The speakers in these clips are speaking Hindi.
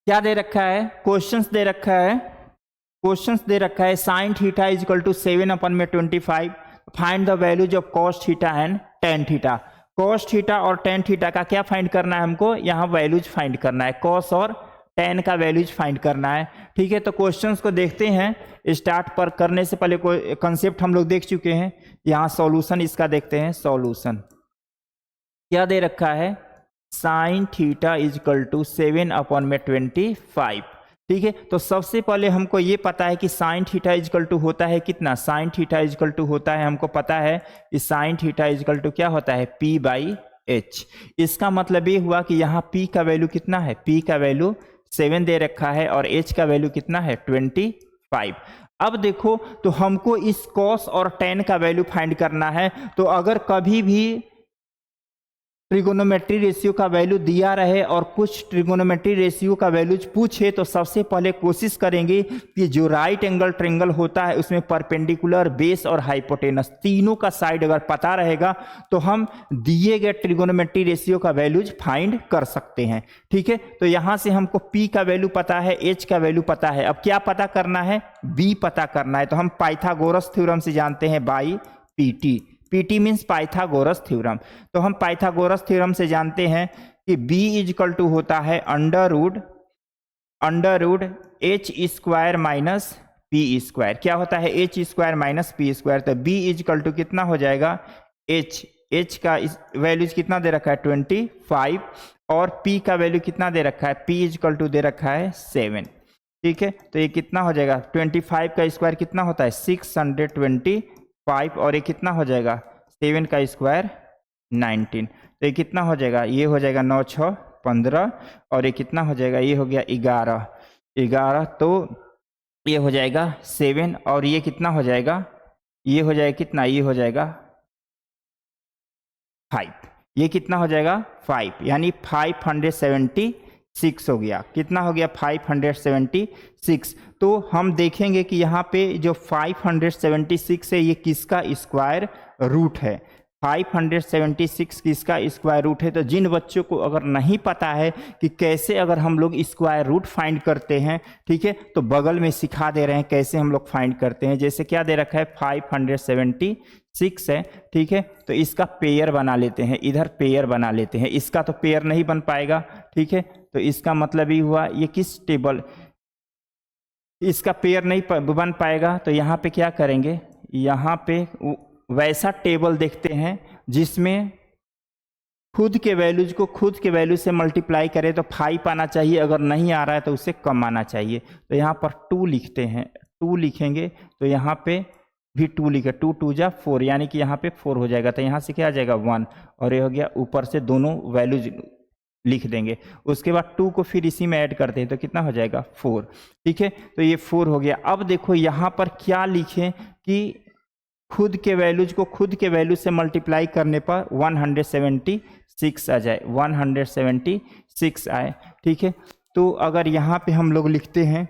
क्या दे रखा है, क्वेश्चंस दे रखा है, क्वेश्चंस दे रखा है sin theta is equal to 7/25, find the values of cos theta and tan theta. cos theta और tan थीटा का क्या फाइंड करना है हमको, यहाँ वैल्यूज फाइंड करना है, cos और tan का वैल्यूज फाइंड करना है। ठीक है, तो क्वेश्चंस को देखते हैं। स्टार्ट पर करने से पहले कोई कंसेप्ट हम लोग देख चुके हैं, यहाँ सॉल्यूशन इसका देखते हैं। सॉल्यूशन क्या दे रखा है, sin theta is equal to 7/25। ठीक है, तो सबसे पहले हमको ये पता है कि sin theta is equal to होता है कितना, sin theta is equal to होता है, हमको पता है कि sin theta is equal to क्या होता है, P/H। इसका मतलब ये हुआ कि यहाँ P का वैल्यू कितना है, P का वैल्यू 7 दे रखा है और H का वैल्यू कितना है 25। अब देखो, तो हमको इस cos और tan का वैल्यू फाइंड करना है। तो अगर कभी भी ट्रिगोनोमेट्री रेशियो का वैल्यू दिया रहे और कुछ ट्रिगोनोमेट्री रेशियो का वैल्यू पूछे, तो सबसे पहले कोशिश करेंगे कि जो राइट एंगल ट्रायंगल होता है उसमें परपेंडिकुलर, बेस और हाइपोटेनस तीनों का साइड अगर पता रहेगा तो हम दिए गए ट्रिगोनोमेट्री रेशियो का वैल्यूज फाइंड कर सकते हैं। ठीक है, तो यहां से हमको P का वैल्यू पता है, H का वैल्यू पता है, अब क्या पता करना है, B पता करना है। तो हम पाइथागोरस थ्योरम से जानते हैं by PT। PT means Pythagoras theorem. तो हम पाइथागोरस थ्योरम से जानते हैं कि B इज इक्वल टू होता है under root H square minus P square. क्या होता है, H square minus P square. तो B इज इक्वल टू कितना हो जाएगा, H का वैल्यूज कितना दे रखा है 25 और P का वैल्यू कितना दे रखा है, P इज इक्वल टू दे रखा है 7। ठीक है, तो ये कितना हो जाएगा, 25 का स्क्वायर कितना होता है 625 और ये कितना हो जाएगा 7 का स्क्वायर 19। तो ये कितना हो जाएगा, ये हो जाएगा 9 6 15 और ये कितना हो जाएगा, ये हो गया 11। तो ये हो जाएगा 7 और ये कितना हो जाएगा, ये हो जाएगा कितना, ये हो जाएगा 5। ये कितना हो जाएगा 5, यानी 576 हो गया। कितना हो गया 576। तो हम देखेंगे कि यहाँ पे जो 576 है ये किसका स्क्वायर रूट है, 576 किसका स्क्वायर रूट है। तो जिन बच्चों को अगर नहीं पता है कि कैसे अगर हम लोग स्क्वायर रूट फाइंड करते हैं, ठीक है, तो बगल में सिखा दे रहे हैं कैसे हम लोग फाइंड करते हैं। जैसे क्या दे रखा है 576 है, ठीक है, तो इसका पेयर बना लेते हैं, इधर पेयर बना लेते हैं। इसका तो पेयर नहीं बन पाएगा, ठीक है, तो इसका मतलब ये हुआ ये किस टेबल, इसका पेयर नहीं बन पाएगा। तो यहाँ पे क्या करेंगे, यहाँ पे वैसा टेबल देखते हैं जिसमें खुद के वैल्यूज को खुद के वैल्यू से मल्टीप्लाई करें तो 5 आना चाहिए, अगर नहीं आ रहा है तो उससे कम आना चाहिए। तो यहाँ पर 2 लिखते हैं, 2 लिखेंगे तो यहाँ पे भी 2 लिखे, 2 2 जा 4, यानी कि यहाँ पे 4 हो जाएगा। तो यहाँ से क्या आ जाएगा 1 और ये हो गया, ऊपर से दोनों वैल्यूज लिख देंगे। उसके बाद 2 को फिर इसी में ऐड करते हैं तो कितना हो जाएगा 4। ठीक है, तो ये 4 हो गया। अब देखो यहाँ पर क्या लिखें कि खुद के वैल्यूज को खुद के वैल्यू से मल्टीप्लाई करने पर 176 आ जाए, 176 आए। ठीक है, तो अगर यहाँ पे हम लोग लिखते हैं,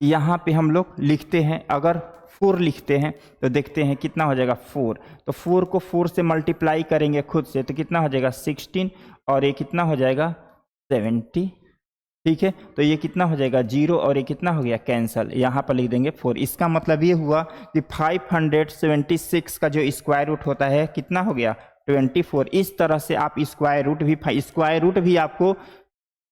यहाँ पे हम लोग लिखते हैं, अगर 4 लिखते हैं तो देखते हैं कितना हो जाएगा 4। तो 4 को 4 से मल्टीप्लाई करेंगे खुद से तो कितना हो जाएगा 16 और ये कितना हो जाएगा 70। ठीक है, तो ये कितना हो जाएगा 0 और ये कितना हो गया कैंसल, यहाँ पर लिख देंगे 4। इसका मतलब ये हुआ कि 576 का जो स्क्वायर रूट होता है कितना हो गया 24। इस तरह से आप स्क्वायर रूट भी आपको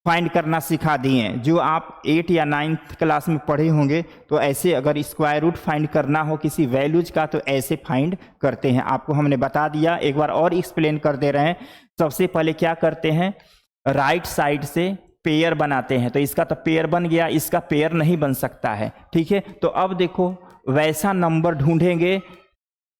फाइंड करना सिखा दिए हैं। जो आप 8 या 9th क्लास में पढ़े होंगे तो ऐसे अगर स्क्वायर रूट फाइंड करना हो किसी वैल्यूज का तो ऐसे फाइंड करते हैं। आपको हमने बता दिया, एक बार और एक्सप्लेन कर दे रहे हैं। सबसे पहले क्या करते हैं, राइट साइड से पेयर बनाते हैं। तो इसका तो पेयर बन गया, इसका पेयर नहीं बन सकता है। ठीक है, तो अब देखो वैसा नंबर ढूंढेंगे,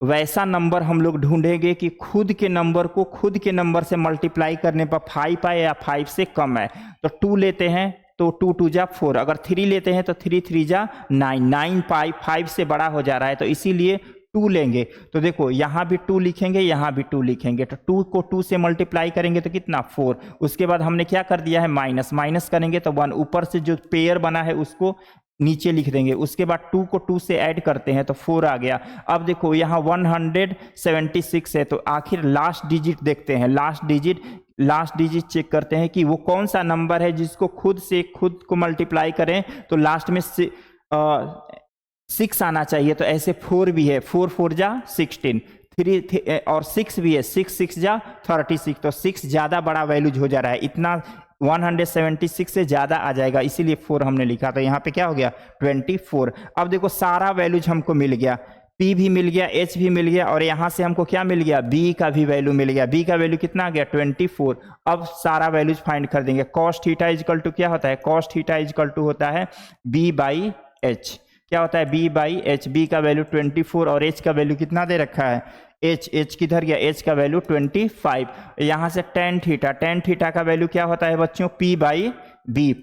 वैसा नंबर हम लोग ढूंढेंगे कि खुद के नंबर को खुद के नंबर से मल्टीप्लाई करने पर 5 आए या 5 से कम है। तो 2 लेते हैं तो 2 2 जा 4, अगर 3 लेते हैं तो 3 3 जा 9, 9 5 से बड़ा हो जा रहा है तो इसीलिए 2 लेंगे। तो देखो यहाँ भी 2 लिखेंगे, यहाँ भी 2 लिखेंगे। तो 2 को 2 से मल्टीप्लाई करेंगे तो कितना 4। उसके बाद हमने क्या कर दिया है माइनस करेंगे तो 1, ऊपर से जो पेयर बना है उसको नीचे लिख देंगे। उसके बाद 2 को 2 से ऐड करते हैं तो 4 आ गया। अब देखो यहाँ 176 है तो आखिर लास्ट डिजिट देखते हैं, last digit last digit check करते हैं कि वो कौन सा नंबर है जिसको खुद से खुद को मल्टीप्लाई करें तो लास्ट में 6 आना चाहिए। तो ऐसे 4 भी है, 4 4 जा 16, 3 और 6 भी है, 6 6 जा 36। तो 6 ज़्यादा बड़ा वैल्यूज हो जा रहा है, इतना 176 से ज़्यादा आ जाएगा, इसीलिए 4 हमने लिखा। तो यहाँ पे क्या हो गया 24। अब देखो सारा वैल्यूज हमको मिल गया, P भी मिल गया, H भी मिल गया, और यहाँ से हमको क्या मिल गया B का भी वैल्यू मिल गया। B का वैल्यू कितना आ गया 24। अब सारा वैल्यूज फाइंड कर देंगे। cos थीटा इजकल टू क्या होता है, cos थीटा इजकल टू होता है B/H। क्या होता है B/H। B का वैल्यू 24 और H का वैल्यू कितना दे रखा है, H किधर गया, H का वैल्यू 25। यहाँ से tan थीटा का वैल्यू क्या होता है बच्चों P/B,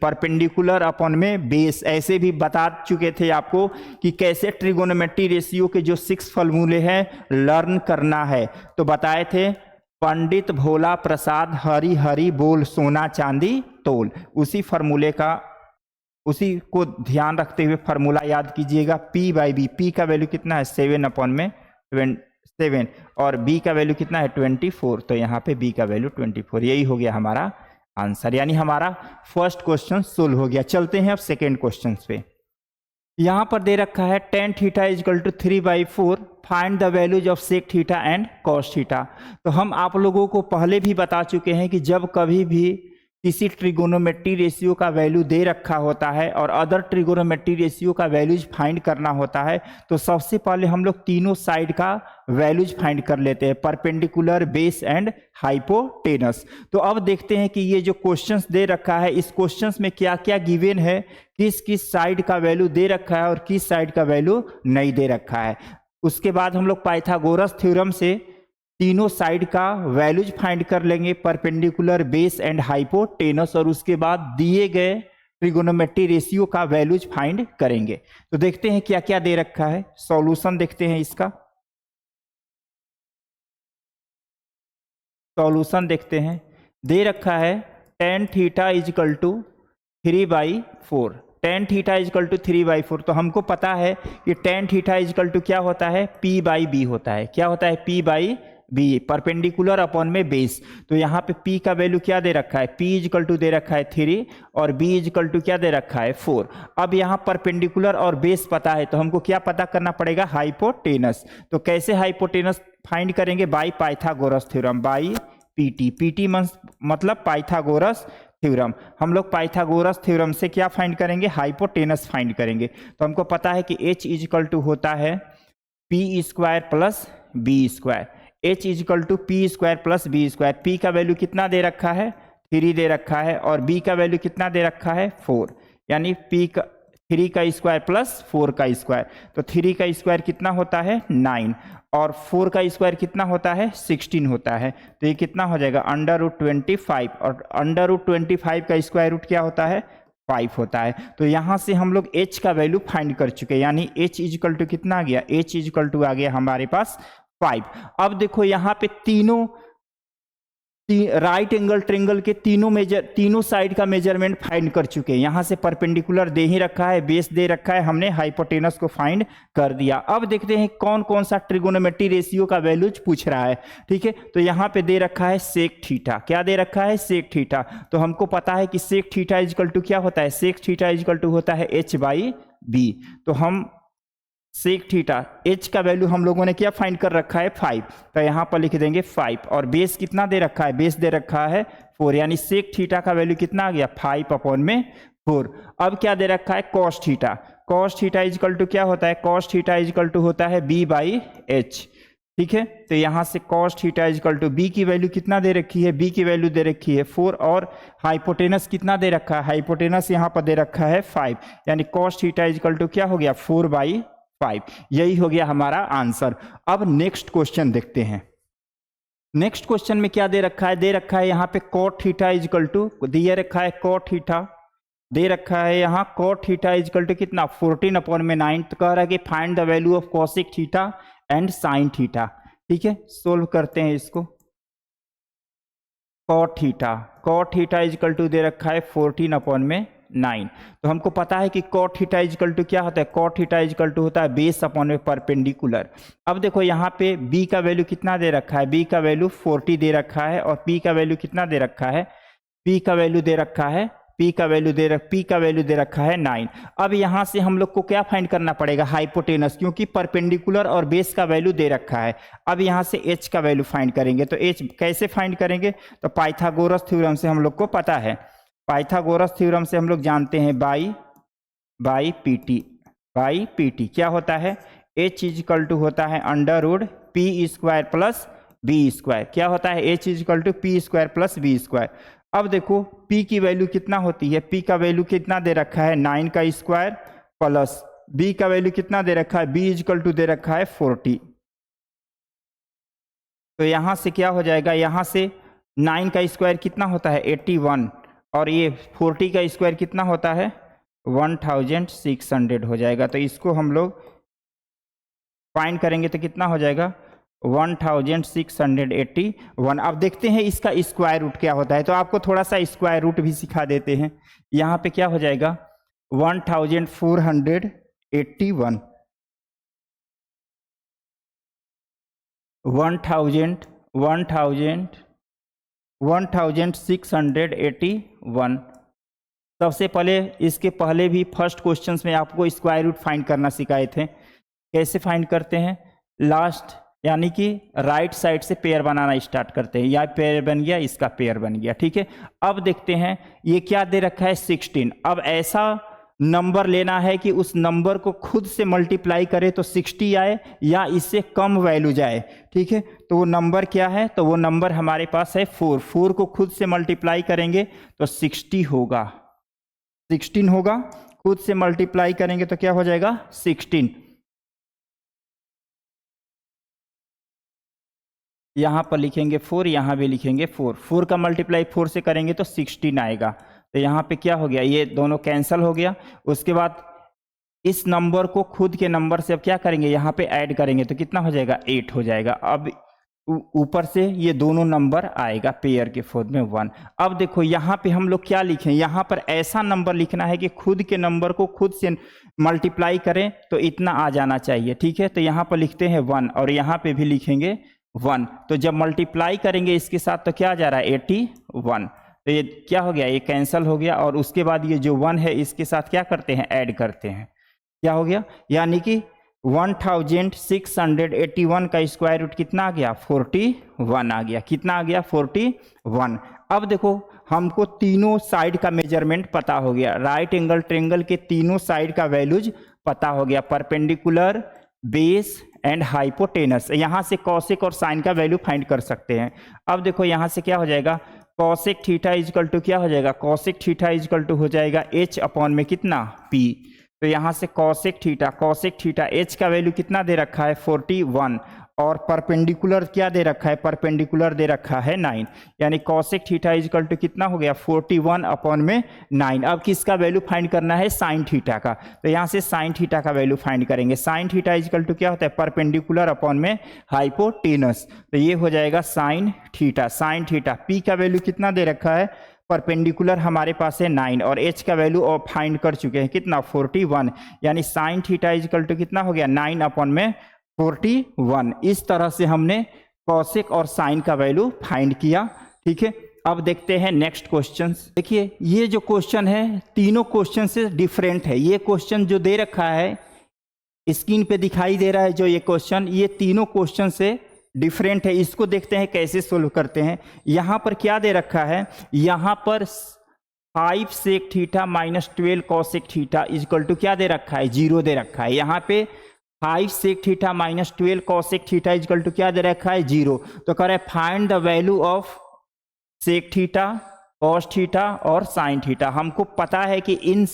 परपेंडिकुलर अपॉन में बेस। ऐसे भी बता चुके थे आपको कि कैसे ट्रिगोनोमेट्री रेशियो के जो 6 फॉर्मूले हैं लर्न करना है। तो बताए थे पंडित भोला प्रसाद हरी हरी बोल सोना चांदी तोल, उसी फॉर्मूले का, उसी को ध्यान रखते हुए फार्मूला याद कीजिएगा। P/B, P का वैल्यू कितना है 7/7 और B का वैल्यू कितना है 24। तो यहाँ पे B का वैल्यू 24, यही हो गया हमारा आंसर, यानी हमारा फर्स्ट क्वेश्चन सोल्व हो गया। चलते हैं अब सेकेंड क्वेश्चन पे। यहाँ पर दे रखा है tan theta is equal to 3/4, find the values of sec theta and cos theta. तो हम आप लोगों को पहले भी बता चुके हैं कि जब कभी भी किसी ट्रिगोनोमेट्री रेशियो का वैल्यू दे रखा होता है और अदर ट्रिगोनोमेट्री रेशियो का वैल्यूज फाइंड करना होता है तो सबसे पहले हम लोग तीनों साइड का वैल्यूज फाइंड कर लेते हैं, परपेंडिकुलर, बेस एंड हाइपोटेनस। तो अब देखते हैं कि ये जो क्वेश्चंस दे रखा है इस क्वेश्चंस में क्या क्या गिवन है, किस किस साइड का वैल्यू दे रखा है और किस साइड का वैल्यू नहीं दे रखा है। उसके बाद हम लोग पाइथागोरस थ्योरम से तीनों साइड का वैल्यूज फाइंड कर लेंगे, परपेंडिकुलर, बेस एंड हाइपोटेनस, और उसके बाद दिए गए ट्रिगोनोमेट्री रेशियो का वैल्यूज फाइंड करेंगे। तो देखते हैं क्या क्या दे रखा है, सॉल्यूशन देखते हैं इसका। सॉल्यूशन देखते हैं, दे रखा है tan theta is equal to 3/4, tan theta is equal to 3/4। तो हमको पता है कि tan थीटा इजकल टू क्या होता है P/B होता है। क्या होता है P/B, परपेंडिकुलर अपॉन में बेस। तो यहाँ पे P का वैल्यू क्या दे रखा है, P इजकल टू दे रखा है 3 और B इजकल टू क्या दे रखा है 4। अब यहाँ परपेंडिकुलर और बेस पता है तो हमको क्या पता करना पड़ेगा, हाइपोटेनस। तो कैसे हाइपोटेनस फाइंड करेंगे, by Pythagoras theorem, by PT। PT मतलब पाइथागोरस थ्योरम। हम लोग पाइथागोरस थ्योरम से क्या फाइंड करेंगे, हाइपोटेनस फाइंड करेंगे। तो हमको पता है कि H इजकल टू होता है P² plus B², H is equal to P² plus B²। P का वैल्यू कितना दे रखा है 3 दे रखा है और B का वैल्यू कितना दे रखा है 4, यानी 3 का स्क्वायर प्लस 4 का स्क्वायर। तो 3 का स्क्वायर कितना होता है 9 और 4 का स्क्वायर कितना होता है 16 होता है। तो ये कितना हो जाएगा √25 और √25 का स्क्वायर रूट क्या होता है 5 होता है। तो यहाँ से हम लोग H का वैल्यू फाइंड कर चुके हैं, यानी H इजकल टू कितना आ गया, H इजकल टू आ गया हमारे पास 5। अब देखो यहाँ पे तीनों राइट एंगल ट्रिंगल के तीनों साइड का मेजरमेंट फाइंड कर चुके हैं। यहाँ से परपेंडिकुलर दे ही रखा है, बेस दे रखा है, हमने हाइपोटेनस को फाइंड कर दिया। अब देखते हैं कौन कौन सा ट्रिगोनोमेट्री रेशियो का वैल्यूज पूछ रहा है। ठीक है, तो यहाँ पे दे रखा है सेक थीटा। क्या दे रखा है सेक थीटा। तो हमको पता है कि सेक थीटा इजकल टू क्या होता है, सेक थीटा इजकल टू होता है H/B। तो हम सेक थीटा H का वैल्यू हम लोगों ने क्या फाइंड कर रखा है 5, तो यहाँ पर लिख देंगे 5 और बेस कितना दे रखा है, बेस दे रखा है 4, यानी सेक थीटा का वैल्यू कितना आ गया 5/4। अब क्या दे रखा है cos theta. cos theta is equal to क्या होता है, cos थीटा इजकल टू होता है B/H। ठीक है, तो यहाँ से cos theta is equal to B की वैल्यू कितना दे रखी है, B की वैल्यू दे रखी है 4 और हाइपोटेनस कितना दे रखा है, हाइपोटेनस यहाँ पर दे रखा है 5, यानी cos थीटा इजकल टू क्या हो गया 4/5। यही हो गया हमारा आंसर। अब नेक्स्ट क्वेश्चन देखते हैं। नेक्स्ट क्वेश्चन में क्या दे रखा है, दे रखा है यहाँ पे cot थीटा इजकल टू, दिया रखा है cot थीटा, दे रखा है यहाँ cot थीटा इजकल टू कितना 14/9। तो कह रहा है कि find the value of cosec theta and sin theta. ठीक है, सोल्व करते हैं इसको। cot थीटा इजकल टू दे रखा है 14/9 9। तो हमको पता है कि cot थीटा इजकल टू क्या होता है, cot थीटा इजकल टू होता है बेस अपॉन में परपेंडिकुलर। अब देखो यहाँ पे b का वैल्यू कितना दे रखा है, b का वैल्यू 40 दे रखा है और p का वैल्यू कितना दे रखा है, p का वैल्यू दे रखा है, p का वैल्यू दे रखा है 9। अब यहां से हम लोग को क्या फाइंड करना पड़ेगा, हाइपोटेनस, क्योंकि परपेंडिकुलर और बेस का वैल्यू दे रखा है। अब यहां से h का वैल्यू फाइंड करेंगे, तो h कैसे फाइंड करेंगे, तो पाइथागोरस थ्योरम से हम लोग को पता है, पाइथागोरस थ्योरम से हम लोग जानते हैं बाई पीटी क्या होता है, h इजकल टू होता है under root P square plus B square. क्या होता है, h is equal to P square plus B square. अब देखो p की वैल्यू कितना होती है, p का वैल्यू कितना दे रखा है 9 का स्क्वायर प्लस b का वैल्यू कितना दे रखा है, b इजकल टू दे रखा है 40। तो यहां से क्या हो जाएगा, यहां से 9 का स्क्वायर कितना होता है 81 और ये 40 का स्क्वायर कितना होता है 1600 हो जाएगा। तो इसको हम लोग फाइंड करेंगे तो कितना हो जाएगा 1681। अब देखते हैं इसका स्क्वायर रूट क्या होता है, तो आपको थोड़ा सा स्क्वायर रूट भी सिखा देते हैं। यहाँ पे क्या हो जाएगा 1481, 1681। सबसे पहले इसके पहले भी फर्स्ट क्वेश्चंस में आपको स्क्वायर रूट फाइंड करना सिखाए थे। कैसे फाइंड करते हैं, लास्ट यानी कि राइट साइड से पेयर बनाना स्टार्ट करते हैं, यह पेयर बन गया, इसका पेयर बन गया, ठीक है। अब देखते हैं ये क्या दे रखा है 16। अब ऐसा नंबर लेना है कि उस नंबर को खुद से मल्टीप्लाई करे तो 60 आए या इससे कम वैल्यू जाए, ठीक है। तो वो नंबर क्या है, तो वो नंबर हमारे पास है 4 को खुद से मल्टीप्लाई करेंगे तो 16 होगा, 16 होगा, खुद से मल्टीप्लाई करेंगे तो क्या हो जाएगा 16। यहां पर लिखेंगे 4, यहां भी लिखेंगे 4 का मल्टीप्लाई 4 से करेंगे तो 16 आएगा। तो यहाँ पे क्या हो गया, ये दोनों कैंसिल हो गया। उसके बाद इस नंबर को खुद के नंबर से अब क्या करेंगे, यहाँ पे ऐड करेंगे तो कितना हो जाएगा 8 हो जाएगा। अब ऊपर से ये दोनों नंबर आएगा पेयर के फॉर्म में 1। अब देखो यहाँ पे हम लोग क्या लिखें, यहाँ पर ऐसा नंबर लिखना है कि खुद के नंबर को खुद से मल्टीप्लाई करें तो इतना आ जाना चाहिए, ठीक है। तो यहाँ पर लिखते हैं 1 और यहाँ पे भी लिखेंगे 1। तो जब मल्टीप्लाई करेंगे इसके साथ तो क्या आ जा रहा है 81। तो ये क्या हो गया, ये कैंसिल हो गया और उसके बाद ये जो 1 है इसके साथ क्या करते हैं, ऐड करते हैं, क्या हो गया, यानी कि 1681 का स्क्वायर रूट कितना आ गया 41 आ गया। कितना आ गया 41। अब देखो हमको तीनों साइड का मेजरमेंट पता हो गया, राइट एंगल ट्रायंगल के तीनों साइड का वैल्यूज पता हो गया, परपेंडिकुलर, बेस एंड हाइपोटेनस। यहां से कॉसेक और साइन का वैल्यू फाइंड कर सकते हैं। अब देखो यहां से क्या हो जाएगा, कॉसेक थीटा इजकल टू क्या हो जाएगा, कॉसेक थीटा इजकल टू हो जाएगा h अपॉन में कितना p। तो यहां से कॉसेक थीटा h का वैल्यू कितना दे रखा है 41 और परपेंडिकुलर क्या दे रखा है, परपेंडिकुलर दे रखा है 9, यानी कॉसेक थीटा इजकल टू कितना हो गया 41 अपॉन में 9। अब किसका वैल्यू फाइंड करना है, साइन थीटा का। तो यहाँ से साइन थीटा का वैल्यू फाइंड करेंगे। साइन थीटा इजकल टू क्या होता है, परपेंडिकुलर अपॉन में हाइपोटेनस। तो ये हो जाएगा साइन थीटा। p का वैल्यू कितना दे रखा है, परपेंडिकुलर हमारे पास है 9 और h का वैल्यू और फाइंड कर चुके हैं कितना 41, यानी साइन थीटा इजकल टू कितना हो गया 9 अपॉन में 41। इस तरह से हमने कॉसेक और साइन का वैल्यू फाइंड किया, ठीक है। अब देखते हैं नेक्स्ट क्वेश्चन। देखिए ये जो क्वेश्चन है तीनों क्वेश्चन से डिफरेंट है। ये क्वेश्चन जो दे रखा है स्क्रीन पे दिखाई दे रहा है, जो ये क्वेश्चन, ये तीनों क्वेश्चन से डिफरेंट है। इसको देखते हैं कैसे सोल्व करते हैं। यहां पर क्या दे रखा है, यहां पर 5 sec theta minus 12 cosec theta is equal to क्या दे रखा है 0 दे रखा है। यहाँ पे 5 sec theta minus 12 cosec theta is equal to क्या दे रखा है 0। तो कह रहा है find the value of sec theta, cos theta और साइन थीटा। हमको पता है कि इन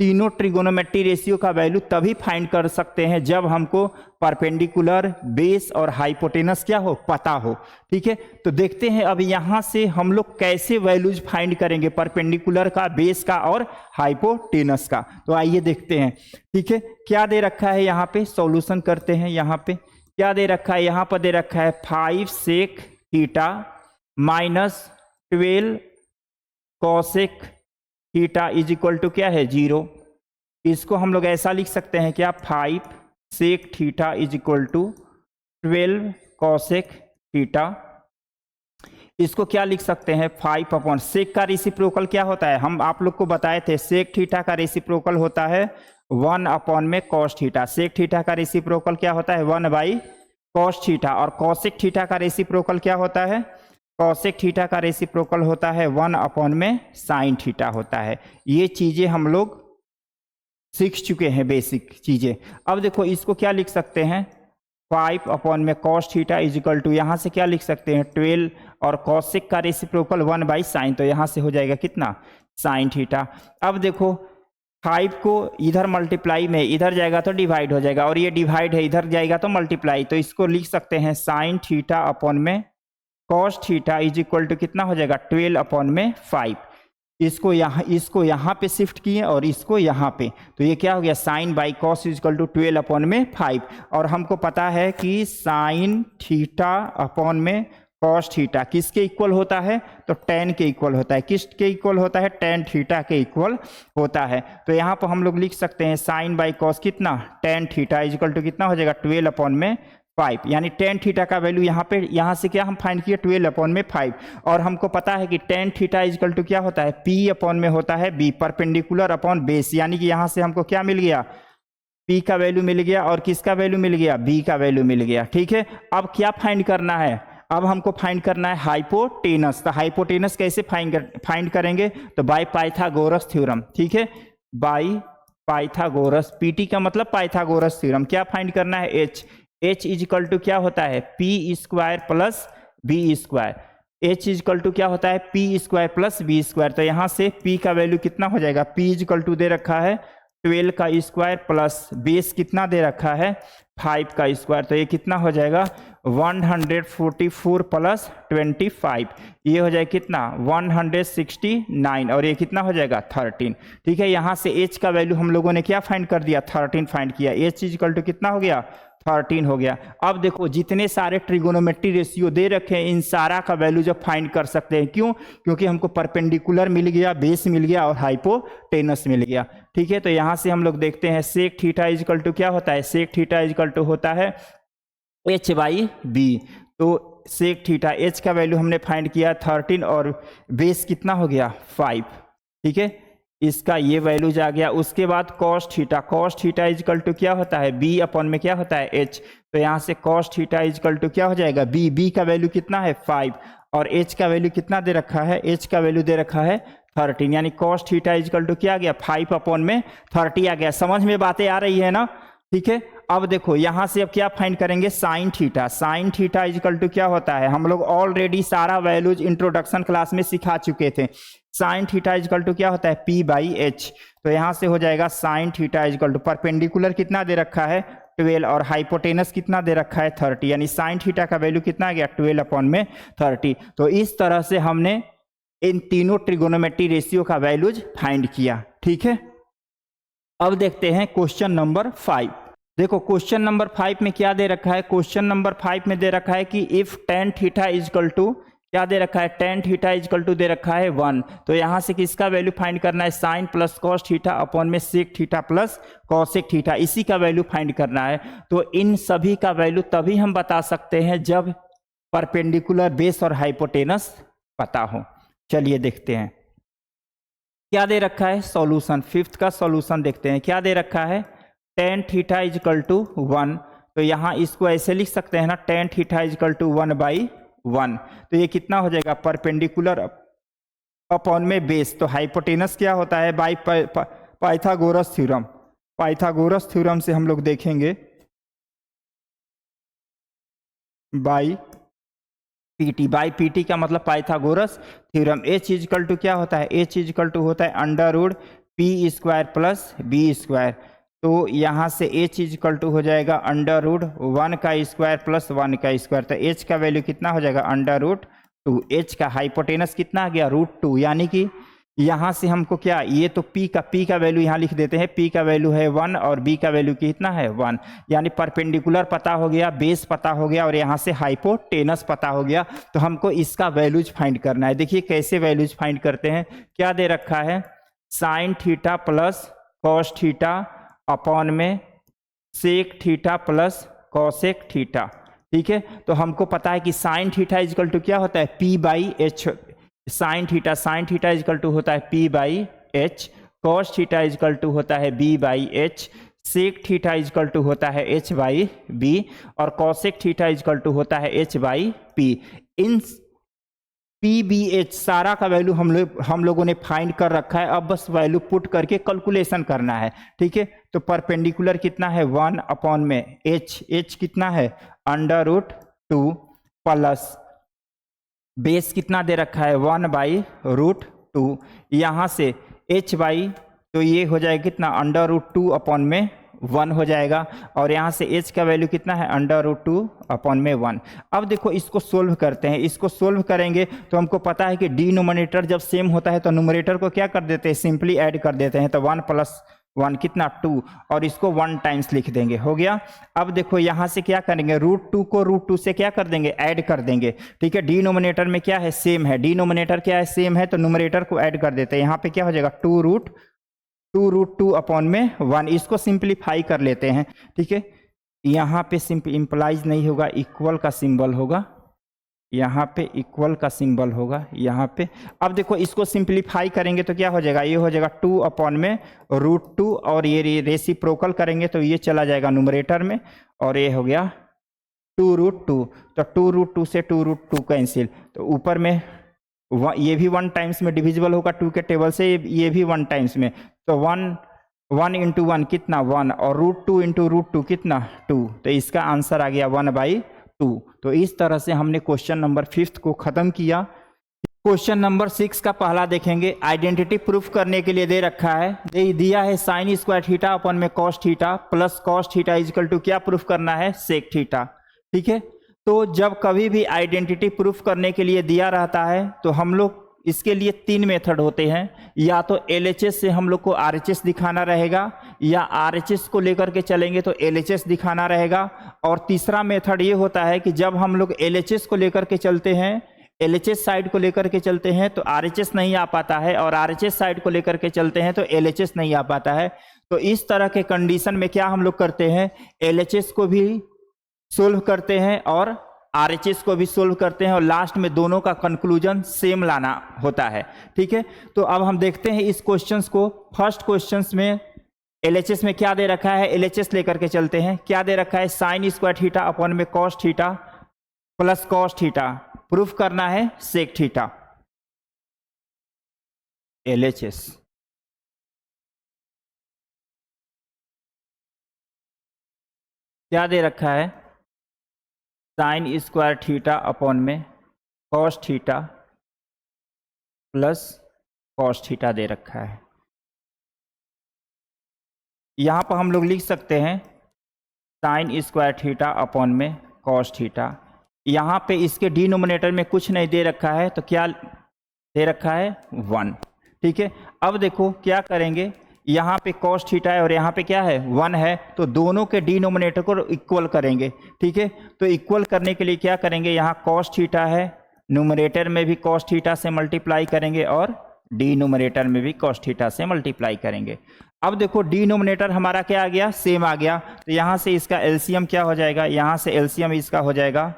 तीनों ट्रिगोनोमेट्री रेशियो का वैल्यू तभी फाइंड कर सकते हैं जब हमको परपेंडिकुलर, बेस और हाइपोटेनस क्या हो, पता हो, ठीक है। तो देखते हैं अब यहां से हम लोग कैसे वैल्यूज फाइंड करेंगे, परपेंडिकुलर का, बेस का और हाइपोटेनस का। तो आइए देखते हैं, ठीक है। क्या दे रखा है यहाँ पे, सॉल्यूशन करते हैं। यहाँ पे क्या दे रखा है, यहाँ पर दे रखा है 5 sec theta minus 12 cosec theta is equal to क्या है 0। इसको हम लोग ऐसा लिख सकते हैं क्या 5 sec theta is equal to 12 cosec theta. इसको क्या लिख सकते हैं 5 अपॉन सेक का रेसिप्रोकल क्या होता है, हम आप लोग को बताए थे सेक थीटा का रेसिप्रोकल होता है 1 अपॉन में कॉस थीटा। सेक थीटा का रेसिप्रोकल क्या होता है 1 बाई कॉस थीटा। और कॉसेक थीटा का रेसिप्रोकल क्या होता है, कॉसेक थीटा का रेसिप्रोकल होता है 1 अपॉन में साइन थीटा होता है। ये चीजें हम लोग सीख चुके हैं बेसिक चीजें। अब देखो इसको क्या लिख सकते हैं 5 अपॉन में cos theta is equal to, यहाँ से क्या लिख सकते हैं 12 और कॉसेक का रेसिप्रोकल 1 बाई साइन, तो यहाँ से हो जाएगा कितना साइन थीटा। अब देखो 5 को इधर मल्टीप्लाई में इधर जाएगा तो डिवाइड हो जाएगा, और ये डिवाइड है इधर जाएगा तो मल्टीप्लाई, तो इसको लिख सकते हैं साइन थीटा अपॉन में cos theta is equal to कितना हो जाएगा 12 अपॉन में 5। इसको यहाँ पे शिफ्ट किए और इसको यहाँ पे, तो ये क्या हो गया sine by cos is equal to 12 upon में 5। और हमको पता है कि साइन थीटा अपॉन में कॉस थीटा किसके इक्वल होता है, तो tan के इक्वल होता है। किसके इक्वल होता है, tan थीटा के इक्वल होता है। तो यहाँ पर हम लोग लिख सकते हैं साइन बाई कॉस कितना tan theta is equal to कितना हो जाएगा 12 अपॉन में 5, यानी tan थीटा का वैल्यू यहाँ से क्या हम फाइंड किए 12 अपॉन में 5। और हमको पता है कि tan theta is equal to क्या होता है P अपॉन में होता है B, परपेंडिकुलर अपॉन बेस, यानी कि यहाँ से हमको क्या मिल गया P का वैल्यू मिल गया और किसका वैल्यू मिल गया B का वैल्यू मिल गया। ठीक है, अब क्या फाइंड करना है, अब हमको फाइंड करना है हाइपोटेनस। तो हाइपोटेनस कैसे फाइंड करेंगे, तो बाय पाइथागोरस थ्योरम। ठीक है, बाय पाइथागोरस, पीटी का मतलब पाइथागोरस थ्योरम। क्या फाइंड करना है एच इज इक्वल टू क्या होता है P square plus B square. H is equal to क्या होता है P square plus B square. तो यहाँ से पी का वैल्यू कितना हो जाएगा, पी इज इक्वल टू दे रखा है 12 का स्क्वायर प्लस बेस कितना दे रखा है 5 का स्क्वायर, तो ये कितना हो जाएगा 144 प्लस 25, ये हो जाएगा कितना 169, और ये कितना हो जाएगा 13। ठीक है, यहाँ से h का वैल्यू हम लोगों ने क्या फाइंड कर दिया 13 फाइंड किया। h इज इक्वल टू कितना हो गया 13 हो गया। अब देखो जितने सारे ट्रिगोनोमेट्री रेशियो दे रखे हैं इन सारा का वैल्यू जब फाइंड कर सकते हैं, क्यों, क्योंकि हमको परपेंडिकुलर मिल गया, बेस मिल गया और हाइपोटेनस मिल गया। ठीक है, तो यहाँ से हम लोग देखते हैं sec theta is equal to क्या होता है, sec theta is equal to होता है h बाई बी। तो सेक थीटा h का वैल्यू हमने फाइंड किया 13 और बेस कितना हो गया 5। ठीक है, इसका ये वैल्यू जा गया। उसके बाद cos theta is equal to क्या होता है b अपॉन में क्या होता है h, तो यहाँ से cos theta is equal to क्या हो जाएगा b का वैल्यू कितना है 5 और h का वैल्यू कितना दे रखा है, h का वैल्यू दे रखा है 13, यानी cos theta is equal to क्या आ गया 5 अपॉन में 30 आ गया। समझ में बातें आ रही है ना। ठीक है, अब देखो यहां से अब क्या फाइंड करेंगे sine theta is equal to क्या होता है, हम लोग ऑलरेडी सारा वैल्यूज इंट्रोडक्शन क्लास में सिखा चुके थे। Sine theta is equal to क्या होता है P बाई एच, तो यहां से हो जाएगा sine theta is equal to perpendicular कितना दे रखा है 12 और हाइपोटेनस कितना दे रखा है 30, यानी साइन थीटा का वैल्यू कितना आ गया 12 अपॉन में 30। तो इस तरह से हमने इन तीनों ट्रिगोनोमेट्री रेशियो का वैल्यूज फाइंड किया। ठीक है, अब देखते हैं क्वेश्चन नंबर 5। देखो क्वेश्चन नंबर 5 में क्या दे रखा है, क्वेश्चन नंबर 5 में दे रखा है कि if tan theta is equal to क्या दे रखा है, tan theta is equal to दे रखा है 1। तो यहां से किसका वैल्यू फाइंड करना है sine plus cos theta upon में sec theta plus cosec theta, इसी का वैल्यू फाइंड करना है। तो इन सभी का वैल्यू तभी हम बता सकते हैं जब परपेंडिकुलर बेस और हाइपोटेनस पता हो। चलिए देखते हैं क्या दे रखा है सॉल्यूशन। 5th का सॉल्यूशन देखते हैं क्या दे रखा है tan theta is equal to 1। तो यहाँ इसको ऐसे लिख सकते हैं ना tan theta is equal to 1 by 1। तो ये कितना हो जाएगा परपेंडिकुलर अपॉन में बेस, तो हाइपोटेनस क्या होता है बाई पाइथागोरस थ्योरम से हम लोग देखेंगे बाई पीटी का मतलब Pythagoras theorem. h is equal to क्या होता है, h इज इक्वल टू होता है under root P square plus B square. तो यहाँ से h इज इक्वल टू हो जाएगा अंडर रूट 1 का स्क्वायर प्लस 1 का स्क्वायर। तो h का वैल्यू कितना हो जाएगा अंडर रूट 2, h का हाइपोटेनस कितना आ गया √2, यानी कि यहाँ से हमको क्या, ये तो p का वैल्यू यहाँ लिख देते हैं, p का वैल्यू है 1 और b का वैल्यू कितना है 1, यानी परपेंडिकुलर पता हो गया, बेस पता हो गया और यहाँ से हाइपोटेनस पता हो गया। तो हमको इसका वैल्यूज फाइंड करना है। देखिए कैसे वैल्यूज फाइंड करते हैं, क्या दे रखा है sine theta plus cos theta upon में sec theta plus cosec theta. ठीक है, तो हमको पता है कि साइन थीटा इजकल टू क्या होता है, P by H. Sine theta is equal to होता है P by H, cos theta is equal to होता है B by H, sec theta is equal to होता है एच बाई बी, और कॉसेक थीटा इजकल टू होता है एच बाई पी। इन पी बी एच सारा का वैल्यू हम लोगों ने फाइंड कर रखा है, अब बस वैल्यू पुट करके कैलकुलेशन करना है। ठीक है, तो परपेंडिकुलर कितना है 1 अपॉन में एच कितना है √2 प्लस बेस कितना दे रखा है 1/√2, यहाँ से h बाई, तो ये हो जाएगा कितना √2 अपॉन में 1 हो जाएगा, और यहाँ से h का वैल्यू कितना है √2 अपॉन में 1। अब देखो इसको सोल्व करते हैं, इसको सोल्व करेंगे तो हमको पता है कि डिनोमिनेटर जब सेम होता है तो न्यूमरेटर को क्या कर देते हैं, सिंपली ऐड कर देते हैं। तो 1 + 1 कितना 2, और इसको 1 टाइम्स लिख देंगे, हो गया। अब देखो यहाँ से क्या करेंगे, √2 को √2 से क्या कर देंगे, ऐड कर देंगे। ठीक है, डिनोमिनेटर में क्या है, सेम है, डिनोमिनेटर क्या है, सेम है, तो न्यूमरेटर को ऐड कर देते हैं। यहाँ पे क्या हो जाएगा 2√2 अपॉन में 1, इसको सिंप्लीफाई कर लेते हैं। ठीक है, यहाँ पे इंप्लाइज नहीं होगा, इक्वल का सिंबल होगा, यहाँ पे इक्वल का सिंबल होगा यहाँ पे। अब देखो इसको सिंप्लीफाई करेंगे तो क्या हो जाएगा, ये हो जाएगा 2 अपॉन में √2, और ये रेसिप्रोकल करेंगे तो ये चला जाएगा न्यूमरेटर में, और ये हो गया 2√2। तो 2√2 से 2√2 कैंसिल, तो ऊपर में ये भी 1 टाइम्स में डिविजिबल होगा 2 के टेबल से, ये भी 1 टाइम्स में, तो 1 × 1 कितना 1, और √2 × √2 कितना 2, तो इसका आंसर आ गया 1/2। तो इस तरह से हमने क्वेश्चन नंबर 5 को खत्म किया। क्वेश्चन नंबर 6 का पहला देखेंगे, आइडेंटिटी प्रूफ करने के लिए दे रखा है, दिया है साइन स्क्वायर थीटा अपॉन में cos theta plus cos theta is equal to क्या प्रूफ करना है, सेक थीटा। ठीक है, तो जब कभी भी आइडेंटिटी प्रूफ करने के लिए दिया रहता है तो हम लोग इसके लिए 3 मेथड होते हैं, या तो LHS से हम लोग को RHS दिखाना रहेगा, या RHS को लेकर के चलेंगे तो LHS दिखाना रहेगा, और तीसरा मेथड ये होता है कि जब हम लोग LHS को लेकर के चलते हैं, LHS साइड को लेकर के चलते हैं तो RHS नहीं आ पाता है, और RHS साइड को लेकर के चलते हैं तो LHS नहीं आ पाता है। तो इस तरह के कंडीशन में क्या हम लोग करते हैं, LHS को भी सोल्व करते हैं और RHS को भी सोल्व करते हैं, और लास्ट में दोनों का कंक्लूजन सेम लाना होता है। ठीक है, तो अब हम देखते हैं इस क्वेश्चंस को। फर्स्ट क्वेश्चंस में LHS में क्या दे रखा है, LHS लेकर के चलते हैं। क्या दे रखा है, साइन स्क्वायर थीटा अपॉन में cos theta plus cos theta, proof करना है सेक थीटा। LHS क्या दे रखा है, साइन स्क्वायर थीटा अपॉन में cos theta plus cos theta दे रखा है। यहाँ पर हम लोग लिख सकते हैं साइन स्क्वायर थीटा अपॉन में कॉस थीटा। यहाँ पे इसके डिनोमिनेटर में कुछ नहीं दे रखा है, तो क्या दे रखा है 1। ठीक है, अब देखो क्या करेंगे, यहाँ पे कॉस थीटा है और यहाँ पे क्या है 1 है, तो दोनों के डिनोमिनेटर को इक्वल करेंगे। ठीक है, तो इक्वल करने के लिए क्या करेंगे, यहाँ कॉस थीटा है, न्यूमरेटर में भी कॉस थीटा से मल्टीप्लाई करेंगे और डिनोमिनेटर में भी कॉस थीटा से मल्टीप्लाई करेंगे। अब देखो डिनोमिनेटर हमारा क्या आ गया, सेम आ गया, तो यहाँ से इसका एलसीएम क्या हो जाएगा, यहाँ से एलसीएम इसका हो जाएगा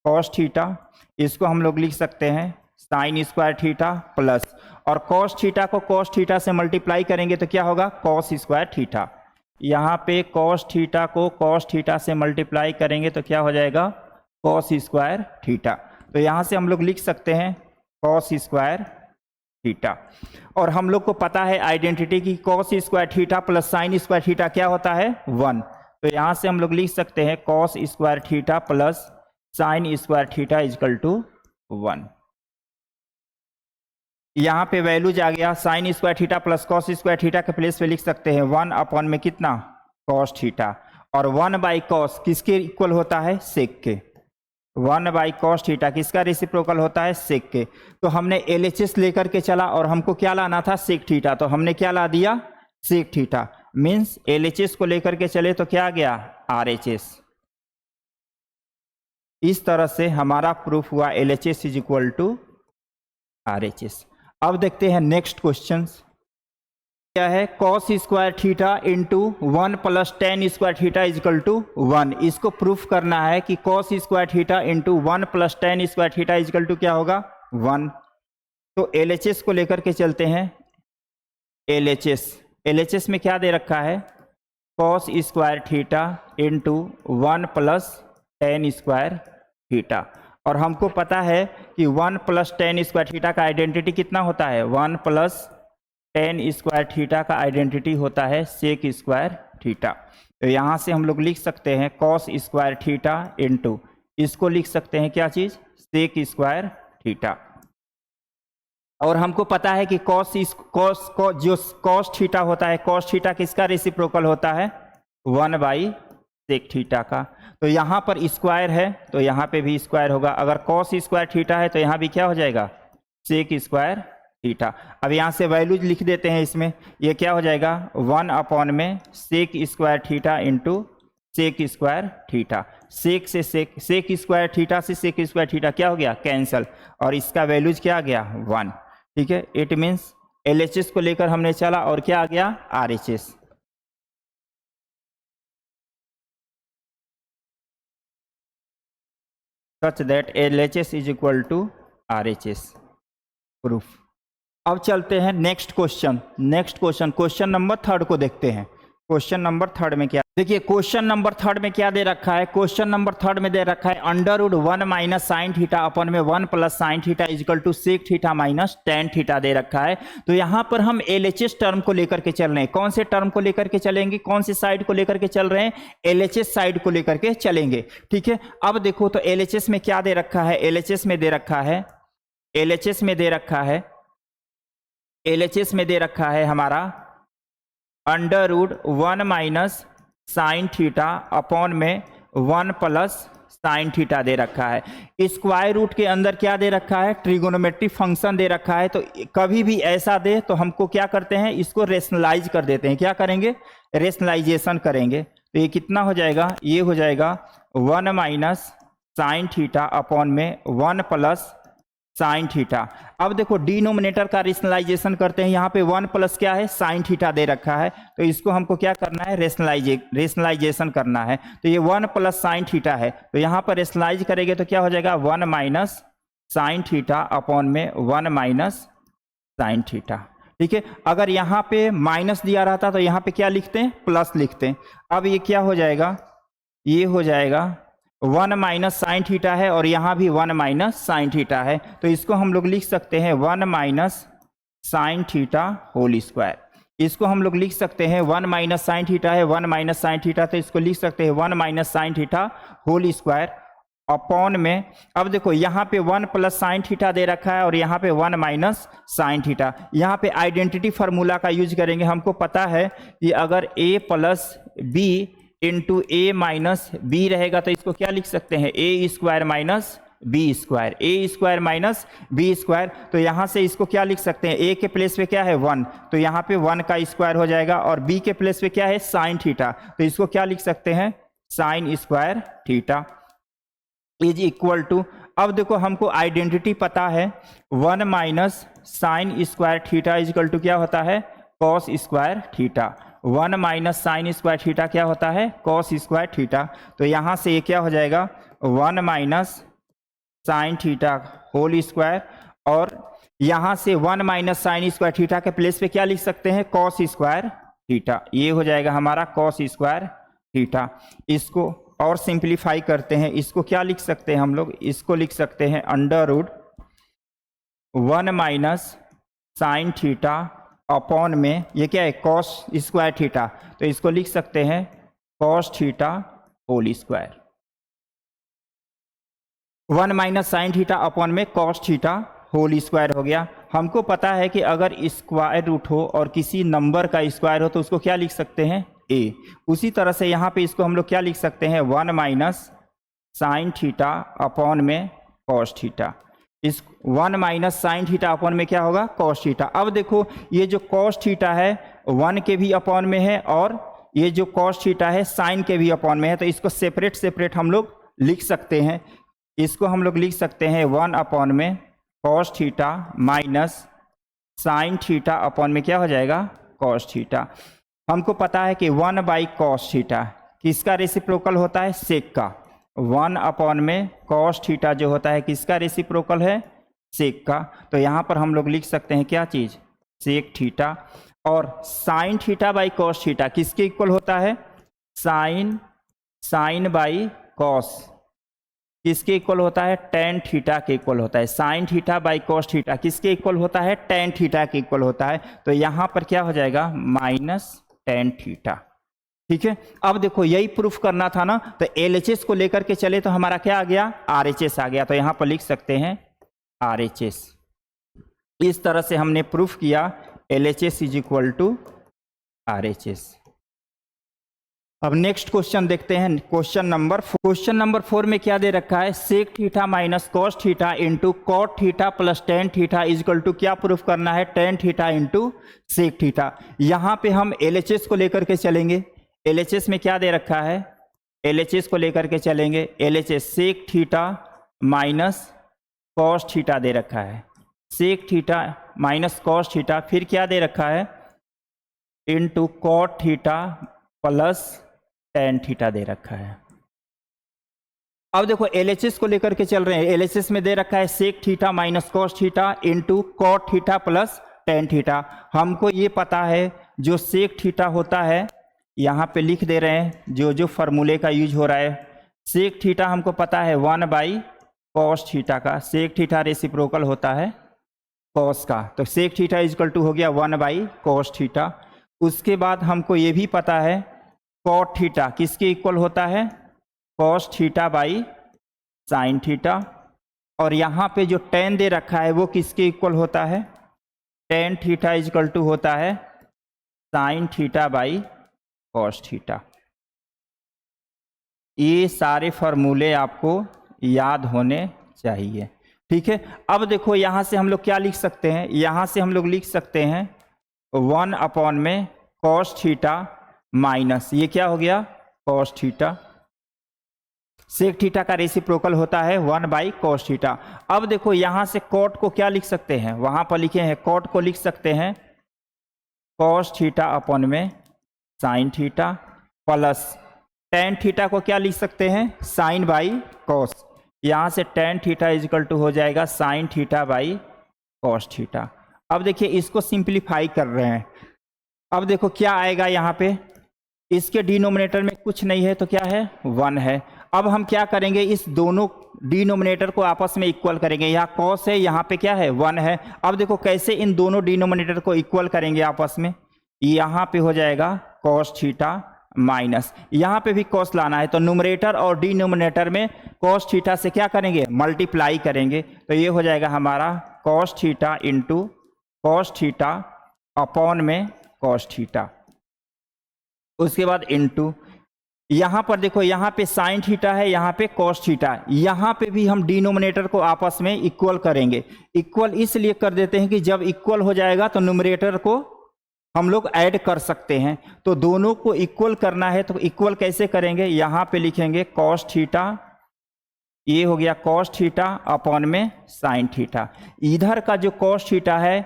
कॉस थीटा, इसको हम लोग लिख सकते हैं साइन स्क्वायर थीटा प्लस, और कॉस थीटा को कॉस थीटा से मल्टीप्लाई करेंगे तो क्या होगा कॉस स्क्वायर थीटा। यहाँ पे कॉस थीटा को कॉस थीटा से मल्टीप्लाई करेंगे तो क्या हो जाएगा कॉस स्क्वायर थीटा। तो यहाँ से हम लोग लिख सकते हैं कॉस स्क्वायर थीटा, और हम लोग को पता है आइडेंटिटी की cos square theta plus sine square theta क्या होता है 1। तो यहाँ से हम लोग लिख सकते हैं cos square theta plus sine square theta is equal to 1। यहाँ पे वैल्यूज आ गया, sine square theta plus cos square theta के प्लेस पे लिख सकते हैं 1 अपॉन में कितना कॉस थीटा, और 1/cos किसके इक्वल होता है सेक के, 1/cos थीटा किसका रेसिप्रोकल होता है सेक के। तो हमने LHS लेकर के चला और हमको क्या लाना था सेक थीटा, तो हमने क्या ला दिया सेक थीटा, मीन्स LHS को लेकर के चले तो क्या आ गया RHS। इस तरह से हमारा प्रूफ हुआ LHS is equal to RHS। अब देखते हैं नेक्स्ट क्वेश्चंस। क्या है cos square theta into 1 plus tan square theta is equal to 1। इसको प्रूफ करना है कि cos square theta into 1 plus tan square theta is equal to क्या होगा 1। तो LHS को लेकर के चलते हैं। LHS में क्या दे रखा है cos square theta into 1 plus tan square theta, और हमको पता है कि 1 प्लस टेन स्क्वायर थीटा का आइडेंटिटी कितना होता है 1 प्लस टेन स्क्वायर थीटा का आइडेंटिटी होता है सेक स्क्वायर थीटा। तो यहाँ से हम लोग लिख सकते हैं कॉस स्क्वायर थीटा इंटू इसको लिख सकते हैं क्या चीज सेक स्क्वायर थीटा। और हमको पता है कि जो कॉस थीटा होता है कॉस थीटा किसका रेसिप्रोकल होता है 1/सेक थीटा का। तो यहाँ पर स्क्वायर है तो यहाँ पे भी स्क्वायर होगा। अगर कॉस स्क्वायर थीटा है तो यहाँ भी क्या हो जाएगा सेक स्क्वायर थीटा। अब यहाँ से वैल्यूज लिख देते हैं इसमें, ये क्या हो जाएगा 1 में sec square theta into sec square theta. Sec square theta से सेक स्क्वायर थीटा क्या हो गया कैंसल, और इसका वैल्यूज क्या आ गया 1। ठीक है, इट मीन्स LHS को लेकर हमने चला और क्या आ गया RHS। Such that LHS is equal to RHS proof. अब चलते हैं नेक्स्ट क्वेश्चन नंबर 3 को देखते हैं। क्वेश्चन नंबर 3 में क्या, देखिए क्वेश्चन नंबर 3 में क्या दे रखा है। क्वेश्चन नंबर 3 में दे रखा है under root 1 minus sine theta upon में 1 plus sine theta is equal to sec theta minus tan theta दे रखा है। तो यहाँ पर हम LHS टर्म को लेकर के चल रहे हैं। कौन से टर्म को लेकर के चलेंगे, कौन सी साइड को लेकर के चल रहे हैं, LHS साइड को लेकर के चलेंगे। ठीक है, अब देखो तो LHS में क्या दे रखा है, LHS में दे रखा है हमारा under root 1 minus sine theta upon में 1 प्लस साइन थीटा दे रखा है। स्क्वायर रूट के अंदर क्या दे रखा है ट्रिगोनोमेट्रिक फंक्शन दे रखा है। तो कभी भी ऐसा दे तो हमको क्या करते हैं इसको रेशनलाइज कर देते हैं। क्या करेंगे रेशनलाइजेशन करेंगे। तो ये कितना हो जाएगा, ये हो जाएगा 1 माइनस साइन थीटा अपॉन में 1 प्लस साइन थीटा। अब देखो डिनोमिनेटर का रेशनलाइजेशन करते हैं। यहाँ पे 1 प्लस क्या है साइन थीटा दे रखा है, तो इसको हमको क्या करना है रेशनलाइजेशन करना है। तो ये 1 प्लस साइन थीटा है, तो यहाँ पर रेशनलाइज करेंगे तो क्या हो जाएगा 1 माइनस साइन थीटा अपॉन में 1 माइनस साइन थीटा। ठीक है, अगर यहाँ पे माइनस दिया रहता तो यहाँ पे क्या लिखते हैं प्लस लिखते हैं। अब ये क्या हो जाएगा, ये हो जाएगा 1 माइनस साइन थीटा है और यहाँ भी 1 माइनस साइन थीटा है, तो इसको हम लोग लिख सकते हैं 1 minus sine theta whole square. इसको हम लोग लिख सकते हैं 1 माइनस साइन थीटा है 1 माइनस साइन थीटा, तो इसको लिख सकते हैं 1 minus sine theta whole square upon में। अब देखो यहाँ पे 1 प्लस साइन थीटा दे रखा है और यहाँ पे 1 माइनस साइन थीटा। यहाँ पे आइडेंटिटी फार्मूला का यूज करेंगे। हमको पता है कि अगर a plus B into A minus B रहेगा तो इसको क्या लिख सकते हैं A square minus B square, A square minus B square. तो यहाँ से इसको क्या लिख सकते हैं, ए के प्लेस पे क्या है 1, तो यहाँ पे 1 का स्क्वायर हो जाएगा, और बी के प्लेस पे क्या है साइन थीटा, तो इसको क्या लिख सकते हैं sine square theta is equal to. अब देखो हमको आइडेंटिटी पता है 1 minus sine square theta is equal to क्या होता है cos square theta. 1 minus sine square theta क्या होता है कॉस स्क्वायर थीटा। तो यहाँ से ये क्या हो जाएगा 1 minus sine theta whole square, और यहाँ से 1 माइनस साइन स्क्वायर थीटा के प्लेस पे क्या लिख सकते हैं कॉस स्क्वायर थीटा। ये हो जाएगा हमारा कॉस स्क्वायर थीटा। इसको और सिंप्लीफाई करते हैं, इसको क्या लिख सकते हैं हम लोग, इसको लिख सकते हैं under root 1 minus sine theta upon में ये क्या है कॉस स्क्वायर थीटा, तो इसको लिख सकते हैं cos theta whole square. 1 minus sine theta upon में कॉस थीटा होल स्क्वायर हो गया। हमको पता है कि अगर स्क्वायर रूट हो और किसी नंबर का स्क्वायर हो तो उसको क्या लिख सकते हैं ए। उसी तरह से यहाँ पे इसको हम लोग क्या लिख सकते हैं 1 माइनस साइन थीटा अपॉन में कॉस थीटा। इस 1 माइनस साइन थीटा अपॉन में क्या होगा कॉस थीटा। अब देखो ये जो कॉस थीटा है 1 के भी अपॉन में है और ये जो कॉस थीटा है साइन के भी अपॉन में है, तो इसको सेपरेट हम लोग लिख सकते हैं। इसको हम लोग लिख सकते हैं 1 अपॉन में cos theta minus sine theta upon में क्या हो जाएगा कॉस थीटा। हमको पता है कि 1 बाई कॉस थीटा किसका रेसिप्रोकल होता है, सेक का। 1 अपॉन में कॉस थीटा जो होता है किसका रेसिप्रोकल है, सेक का। तो यहाँ पर हम लोग लिख सकते हैं क्या चीज़, सेक थीटा। और sine theta by cos theta किसके इक्वल होता है, साइन बाई कॉस किसके इक्वल होता है, टेन थीटा के इक्वल होता है। Sine theta by cos theta किसके इक्वल होता है, टेन थीटा के इक्वल होता है। तो यहाँ पर क्या हो जाएगा, माइनस टेन थीटा। ठीक है, अब देखो यही प्रूफ करना था ना, तो LHS को लेकर के चले तो हमारा क्या आ गया, RHS आ गया। तो यहाँ पर लिख सकते हैं RHS। इस तरह से हमने प्रूफ किया LHS is equal to RHS। अब नेक्स्ट क्वेश्चन देखते हैं, क्वेश्चन नंबर 4 में क्या दे रखा है, sec theta minus cos theta into cot theta plus tan theta is equal to क्या प्रूफ करना है, tan theta into sec theta. यहाँ पे हम LHS को लेकर के चलेंगे। LHS में क्या दे रखा है, LHS को लेकर के चलेंगे। LHS sec theta minus cos theta दे रखा है, sec theta minus cos theta, फिर क्या दे रखा है, into cot theta plus tan theta दे रखा है। अब देखो LHS को लेकर के चल रहे हैं। LHS में दे रखा है sec theta minus cos theta into cot theta plus tan theta. हमको ये पता है जो सेक थीटा होता है, यहाँ पे लिख दे रहे हैं जो फॉर्मूले का यूज हो रहा है। सेक थीटा हमको पता है 1 बाई कॉस थीटा का, सेक थीटा रेसिप्रोकल होता है कॉस का, तो सेक थीटा इक्वल टू हो गया 1 बाई कॉस थीटा। उसके बाद हमको ये भी पता है कॉट थीटा किसके इक्वल होता है, cos theta by sine theta. और यहाँ पे जो टेन दे रखा है वो किसके इक्वल होता है, टेन थीटा इक्वल टू होता है sine theta by cos theta. ये सारे फॉर्मूले आपको याद होने चाहिए। ठीक है, अब देखो यहाँ से हम लोग क्या लिख सकते हैं, यहाँ से हम लोग लिख सकते हैं 1 अपॉन में कॉस थीटा माइनस ये क्या हो गया, कॉस थीटा। सेक थीटा का रेसिप्रोकल होता है 1 बाई कॉस थीटा। अब देखो यहाँ से कॉट को क्या लिख सकते हैं, वहां पर लिखे हैं कॉट को लिख सकते हैं कॉस थीटा अपॉन में sign theta plus tan theta को क्या लिख सकते हैं, साइन बाई कॉस। यहाँ से टेन थीटा इजिकल टू हो जाएगा sine theta by cos theta. अब देखिए इसको सिंप्लीफाई कर रहे हैं। अब देखो क्या आएगा यहाँ पे, इसके डिनोमिनेटर में कुछ नहीं है तो क्या है, 1 है। अब हम क्या करेंगे, इस दोनों डिनोमिनेटर को आपस में इक्वल करेंगे। यहाँ कॉस है, यहाँ पे क्या है, 1 है। अब देखो कैसे इन दोनों डिनोमिनेटर को इक्वल करेंगे आपस में, यहाँ पे हो जाएगा कॉस थीटा माइनस, यहाँ पे भी कॉस लाना है तो न्यूमरेटर और डिनोमिनेटर में कॉस थीटा से क्या करेंगे, मल्टीप्लाई करेंगे। तो ये हो जाएगा हमारा cos theta into cos theta upon में कॉस थीटा, उसके बाद इंटू यहाँ पर देखो यहाँ पे साइन थीटा है, यहाँ पे कॉस थीटा, यहाँ पे भी हम डिनोमिनेटर को आपस में इक्वल करेंगे। इक्वल इसलिए कर देते हैं कि जब इक्वल हो जाएगा तो न्यूमरेटर को हम लोग ऐड कर सकते हैं। तो दोनों को इक्वल करना है तो इक्वल कैसे करेंगे, यहाँ पे लिखेंगे कॉस थीटा, ये हो गया कॉस थीटा अपॉन में साइन थीटा। इधर का जो कॉस थीटा है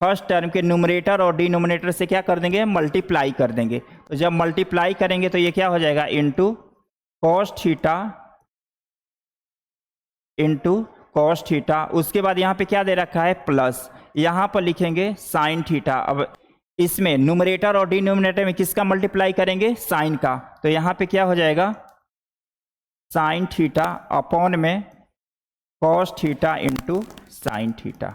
फर्स्ट टर्म के न्यूमरेटर और डिनोमिनेटर से क्या कर देंगे, मल्टीप्लाई कर देंगे। तो जब मल्टीप्लाई करेंगे तो ये क्या हो जाएगा, into cos theta into cos theta. उसके बाद यहाँ पे क्या दे रखा है, प्लस, यहाँ पर लिखेंगे साइन थीटा। अब इसमें न्यूमरेटर और डिनोमिनेटर में किसका मल्टीप्लाई करेंगे, साइन का। तो यहाँ पे क्या हो जाएगा, साइन थीटा अपॉन में cos theta into sine theta.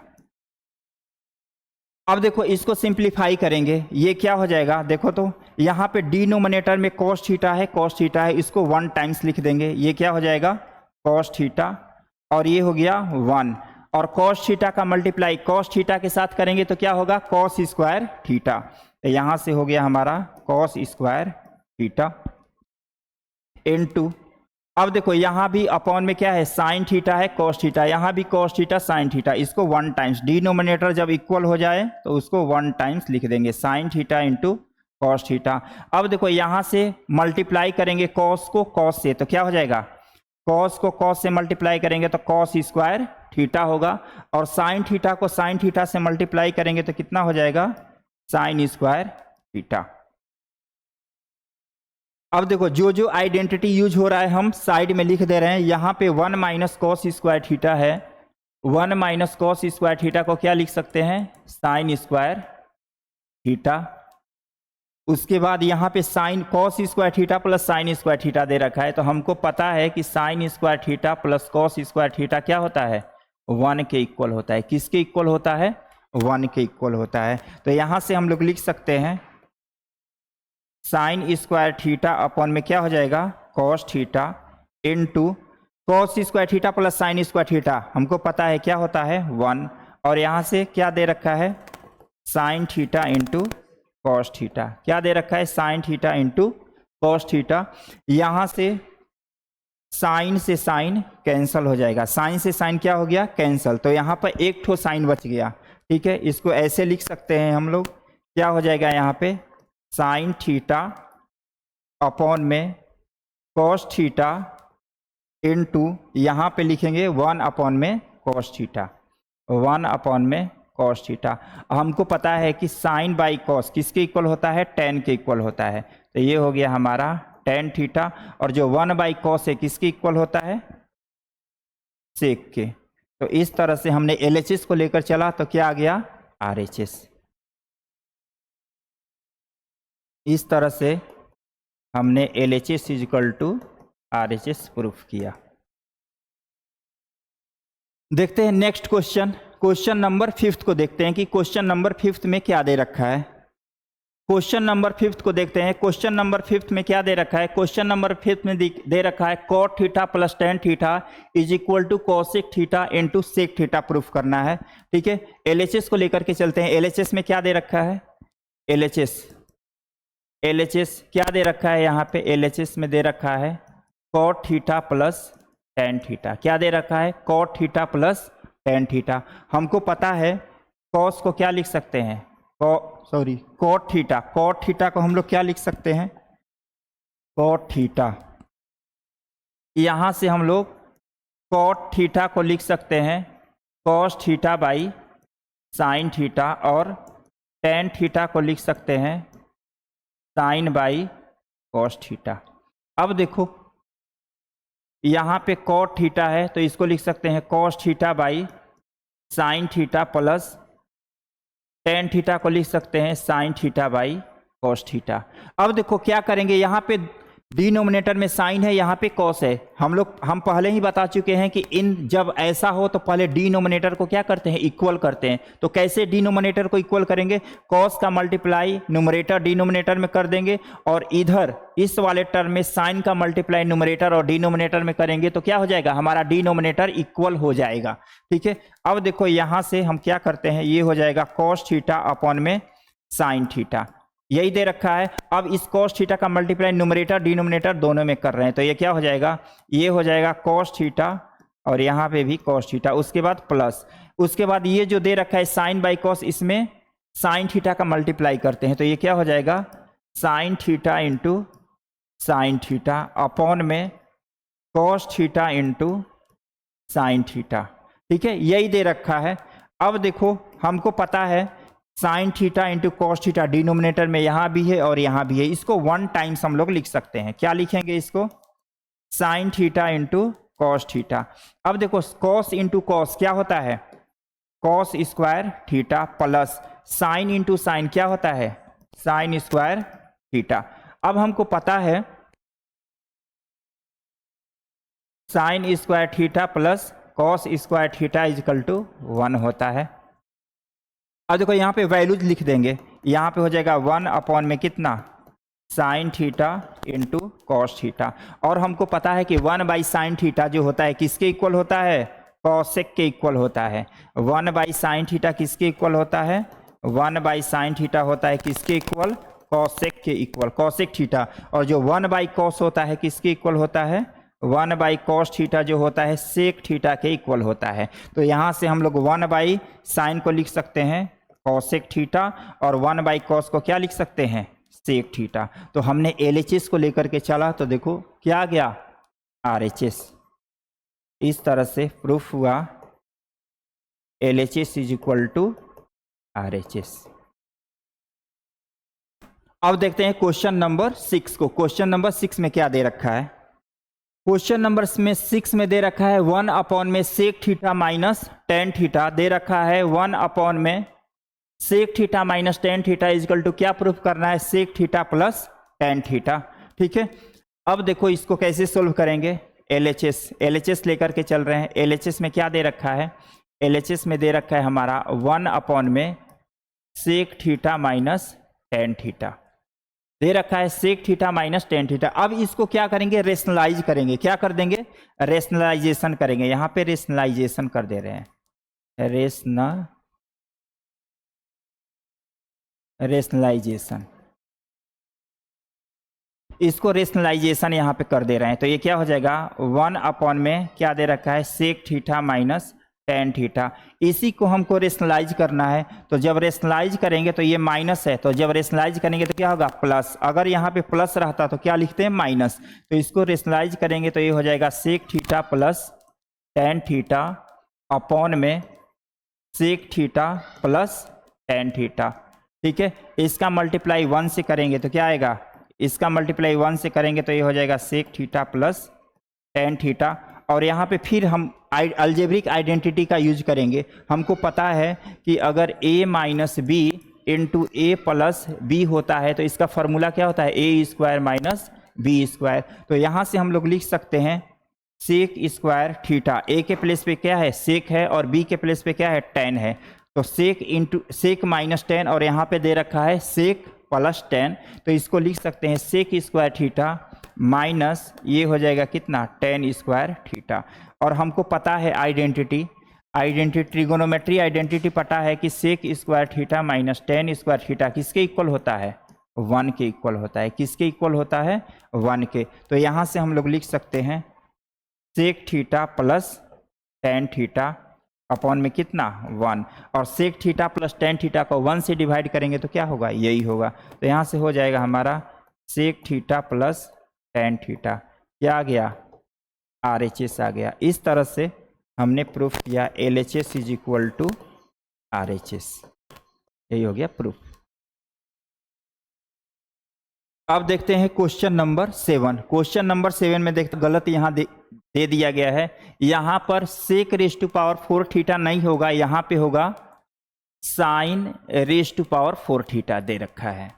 अब देखो इसको सिंप्लीफाई करेंगे, ये क्या हो जाएगा, देखो तो यहाँ पे डिनोमिनेटर में कॉस थीटा है, कॉस थीटा है, इसको 1 टाइम्स लिख देंगे, ये क्या हो जाएगा कॉस थीटा, और ये हो गया 1। और कॉस थीटा का मल्टीप्लाई कॉस थीटा के साथ करेंगे तो क्या होगा, कॉस स्क्वायर थीटा। तो यहाँ से हो गया हमारा कॉस स्क्वायर थीटा इनटू, अब देखो यहाँ भी अपॉन में क्या है, साइन थीटा है, कॉस थीटा, यहाँ भी कॉस थीटा साइन थीटा, इसको 1 टाइम्स, डिनोमिनेटर जब इक्वल हो जाए तो उसको 1 टाइम्स लिख देंगे, sign theta into cos theta. अब देखो यहाँ से मल्टीप्लाई करेंगे कॉस को कॉस से तो क्या हो जाएगा, कॉस को कॉस से मल्टीप्लाई करेंगे तो कॉस स्क्वायर थीटा होगा, और साइन थीटा को साइन थीटा से मल्टीप्लाई करेंगे तो कितना हो जाएगा, साइन स्क्वायर थीटा। अब देखो जो जो आइडेंटिटी यूज हो रहा है हम साइड में लिख दे रहे हैं। यहाँ पे 1 माइनस कॉस स्क्वायर थीटा है, 1 माइनस कॉस स्क्वायर थीटा को क्या लिख सकते हैं, साइन स्क्वायर थीटा। उसके बाद यहाँ पे sine cos square theta plus sine square theta दे रखा है, तो हमको पता है कि sine square theta plus cos square theta क्या होता है, 1 के इक्वल होता है। किसके इक्वल होता है, 1 के इक्वल होता है। तो यहाँ से हम लोग लिख सकते हैं साइन स्क्वायर थीटा अपॉन में क्या हो जाएगा, cos theta into cos square theta plus sine square theta हमको पता है क्या होता है 1, और यहाँ से क्या दे रखा है sine theta into cos theta, क्या दे रखा है sine theta into cos theta. यहाँ से साइन से साइन कैंसल हो जाएगा, साइन से साइन क्या हो गया कैंसल, तो यहाँ पर एक ठो साइन बच गया। ठीक है, इसको ऐसे लिख सकते हैं हम लोग, क्या हो जाएगा यहाँ पे साइन थीटा अपॉन में कॉस थीटा इनटू यहाँ पे लिखेंगे 1 अपॉन में कॉस थीटा, 1 अपॉन में कॉस थीटा। हमको पता है कि साइन बाई कॉस किसके इक्वल होता है, tan के इक्वल होता है, तो ये हो गया हमारा tan थीटा। और जो 1 बाई कॉस है किसके इक्वल होता है, सेक के। तो इस तरह से हमने LHS को लेकर चला तो क्या आ गया RHS। इस तरह से हमने LHS equal to RHS proof किया। देखते हैं नेक्स्ट क्वेश्चन, क्वेश्चन नंबर 5 को देखते हैं कि क्वेश्चन नंबर 5 में क्या दे रखा है। क्वेश्चन नंबर 5 को देखते हैं, क्वेश्चन नंबर 5 में क्या दे रखा है। क्वेश्चन नंबर 5 में दे रखा है cot theta plus tan theta is equal to cosec theta into sec theta proof करना है। ठीक है, LHS को लेकर के चलते हैं। LHS में क्या दे रखा है, LHS क्या दे रखा है, यहाँ पे LHS में दे रखा है cot theta plus tan theta. क्या दे रखा है, cot theta plus tan theta. हमको पता है कॉस को क्या लिख सकते हैं, कॉट थीटा, कॉट थीटा को हम लोग क्या लिख सकते हैं, कॉट थीटा। यहां से हम लोग कॉट थीटा को लिख सकते हैं cos theta by sine theta, और टेन थीटा को लिख सकते हैं साइन बाई कॉस थीटा। अब देखो यहाँ पे कॉट थीटा है तो इसको लिख सकते हैं cos theta by sine theta plus tan theta को लिख सकते हैं sine theta by cos theta. अब देखो क्या करेंगे, यहाँ पे डिनोमिनेटर में साइन है, यहाँ पे कॉस है। हम पहले ही बता चुके हैं कि इन जब ऐसा हो तो पहले डिनोमिनेटर को क्या करते हैं, इक्वल करते हैं। तो कैसे डिनोमिनेटर को इक्वल करेंगे, कॉस का मल्टीप्लाई न्यूमरेटर डिनोमिनेटर में कर देंगे, और इधर इस वाले टर्म में साइन का मल्टीप्लाई न्यूमरेटर और डिनोमिनेटर में करेंगे, तो क्या हो जाएगा, हमारा डिनोमिनेटर इक्वल हो जाएगा। ठीक है, अब देखो यहां से हम क्या करते हैं, ये हो जाएगा कॉस थीटा अपॉन में साइन थीटा, यही दे रखा है। अब इस कॉस थीटा का मल्टीप्लाई न्यूमरेटर डिनोमिनेटर दोनों में कर रहे हैं, तो ये क्या हो जाएगा, ये हो जाएगा कॉस थीटा और यहाँ पे भी कॉस थीटा, उसके बाद प्लस, उसके बाद ये जो दे रखा है साइन बाई कॉस, इसमें साइन थीटा का मल्टीप्लाई करते हैं, तो ये क्या हो जाएगा sine theta into sine theta upon में cos theta into sine theta. ठीक है, यही दे रखा है। अब देखो हमको पता है sine theta into cos theta denominator में यहाँ भी है और यहाँ भी है, इसको 1 टाइम्स हम लोग लिख सकते हैं। क्या लिखेंगे इसको, sign theta into cos theta. अब देखो कॉस इंटू कॉस क्या होता है, cos square theta plus sine into sine क्या होता है, साइन स्क्वायर थीटा। अब हमको पता है sine square theta plus cos square theta is equal to 1 होता है। अब देखो यहाँ पे वैल्यूज लिख देंगे, यहाँ पे हो जाएगा 1 अपॉन में कितना, sign theta into cos theta. और हमको पता है कि 1 बाई साइन थीटा जो होता है किसके इक्वल होता है, कॉसेक के इक्वल होता है। 1 बाई साइन थीटा किसके इक्वल होता है, 1 बाई साइन थीटा होता है किसके इक्वल, कॉसेक के इक्वल, कॉसेक थीटा। और जो 1 बाई कॉस होता है किसके इक्वल होता है, 1 बाई कॉस थीटा जो होता है सेक थीटा के इक्वल होता है। तो यहाँ से हम लोग 1 बाई साइन को लिख सकते हैं कॉसेक थीटा, और 1 बाई कॉस को क्या लिख सकते हैं, सेक थीटा। तो हमने LHS को लेकर के चला तो देखो क्या गया, RHS। इस तरह से प्रूफ हुआ LHS is equal to RHS। अब देखते हैं क्वेश्चन नंबर 6 को। क्वेश्चन नंबर 6 में क्या दे रखा है? क्वेश्चन नंबर में 6 में दे रखा है 1 अपॉन में sec theta minus tan theta दे रखा है। 1 अपॉन में sec theta minus tan theta is equal to क्या प्रूफ करना है? Sec theta plus tan theta. ठीक है, अब देखो इसको कैसे सोल्व करेंगे? एलएचएस लेकर के चल रहे हैं। एलएचएस में क्या दे रखा है? एलएचएस में दे रखा है हमारा 1 अपॉन में sec theta minus tan theta दे रखा है, sec theta minus tan theta. अब इसको क्या करेंगे? रेशनलाइज करेंगे। क्या कर देंगे? रेशनलाइजेशन करेंगे। यहां पे रेशनलाइजेशन कर दे रहे हैं, रेशनलाइजेशन, इसको रेशनलाइजेशन यहां पे कर दे रहे हैं। तो ये क्या हो जाएगा? 1 अपॉन में क्या दे रखा है? Sec theta minus tan theta. इसी को हमको रेशनलाइज करना है। तो जब रेशनलाइज करेंगे तो ये माइनस है, तो जब रेशनलाइज करेंगे तो क्या होगा? प्लस। अगर यहाँ पे प्लस रहता तो क्या लिखते हैं? माइनस। तो इसको रेशनलाइज करेंगे तो ये हो जाएगा sec theta plus tan theta upon में sec theta plus tan theta. ठीक है, इसका मल्टीप्लाई 1 से करेंगे तो क्या आएगा? इसका मल्टीप्लाई 1 से करेंगे तो ये हो जाएगा sec theta plus tan theta. और यहाँ पे फिर हम अलजेब्रिक आइडेंटिटी का यूज करेंगे। हमको पता है कि अगर a minus B into A plus B होता है तो इसका फॉर्मूला क्या होता है? A square minus B square. तो यहाँ से हम लोग लिख सकते हैं सेक स्क्वायर थीटा। ए के प्लेस पे क्या है? सेक है, और बी के प्लेस पे क्या है? टेन है। तो सेक इंटू सेक माइनस टेन, और यहाँ पे दे रखा है सेक प्लस टेन। तो इसको लिख सकते हैं सेक स्क्वायर थीटा माइनस ये हो जाएगा कितना? Ten square theta. और हमको पता है आइडेंटिटी ट्रिगोनोमेट्री आइडेंटिटी पता है कि sec square theta minus tan square theta किसके इक्वल होता है? 1 के इक्वल होता है। किसके इक्वल होता है? 1 के। तो यहाँ से हम लोग लिख सकते हैं sec theta plus tan theta upon में कितना? 1। और sec theta plus tan theta को 1 से डिवाइड करेंगे तो क्या होगा? यही होगा। तो यहाँ से हो जाएगा हमारा sec theta plus tan theta. क्या आ गया? RHS आ गया। इस तरह से हमने प्रूफ किया LHS is equal to RHS। यही हो गया प्रूफ। अब देखते हैं क्वेश्चन नंबर 7। क्वेश्चन नंबर 7 में देखते गलत यहाँ दे दिया गया है। यहाँ पर sec raise to power 4 theta नहीं होगा, यहाँ पे होगा sine raise to power 4 theta दे रखा है,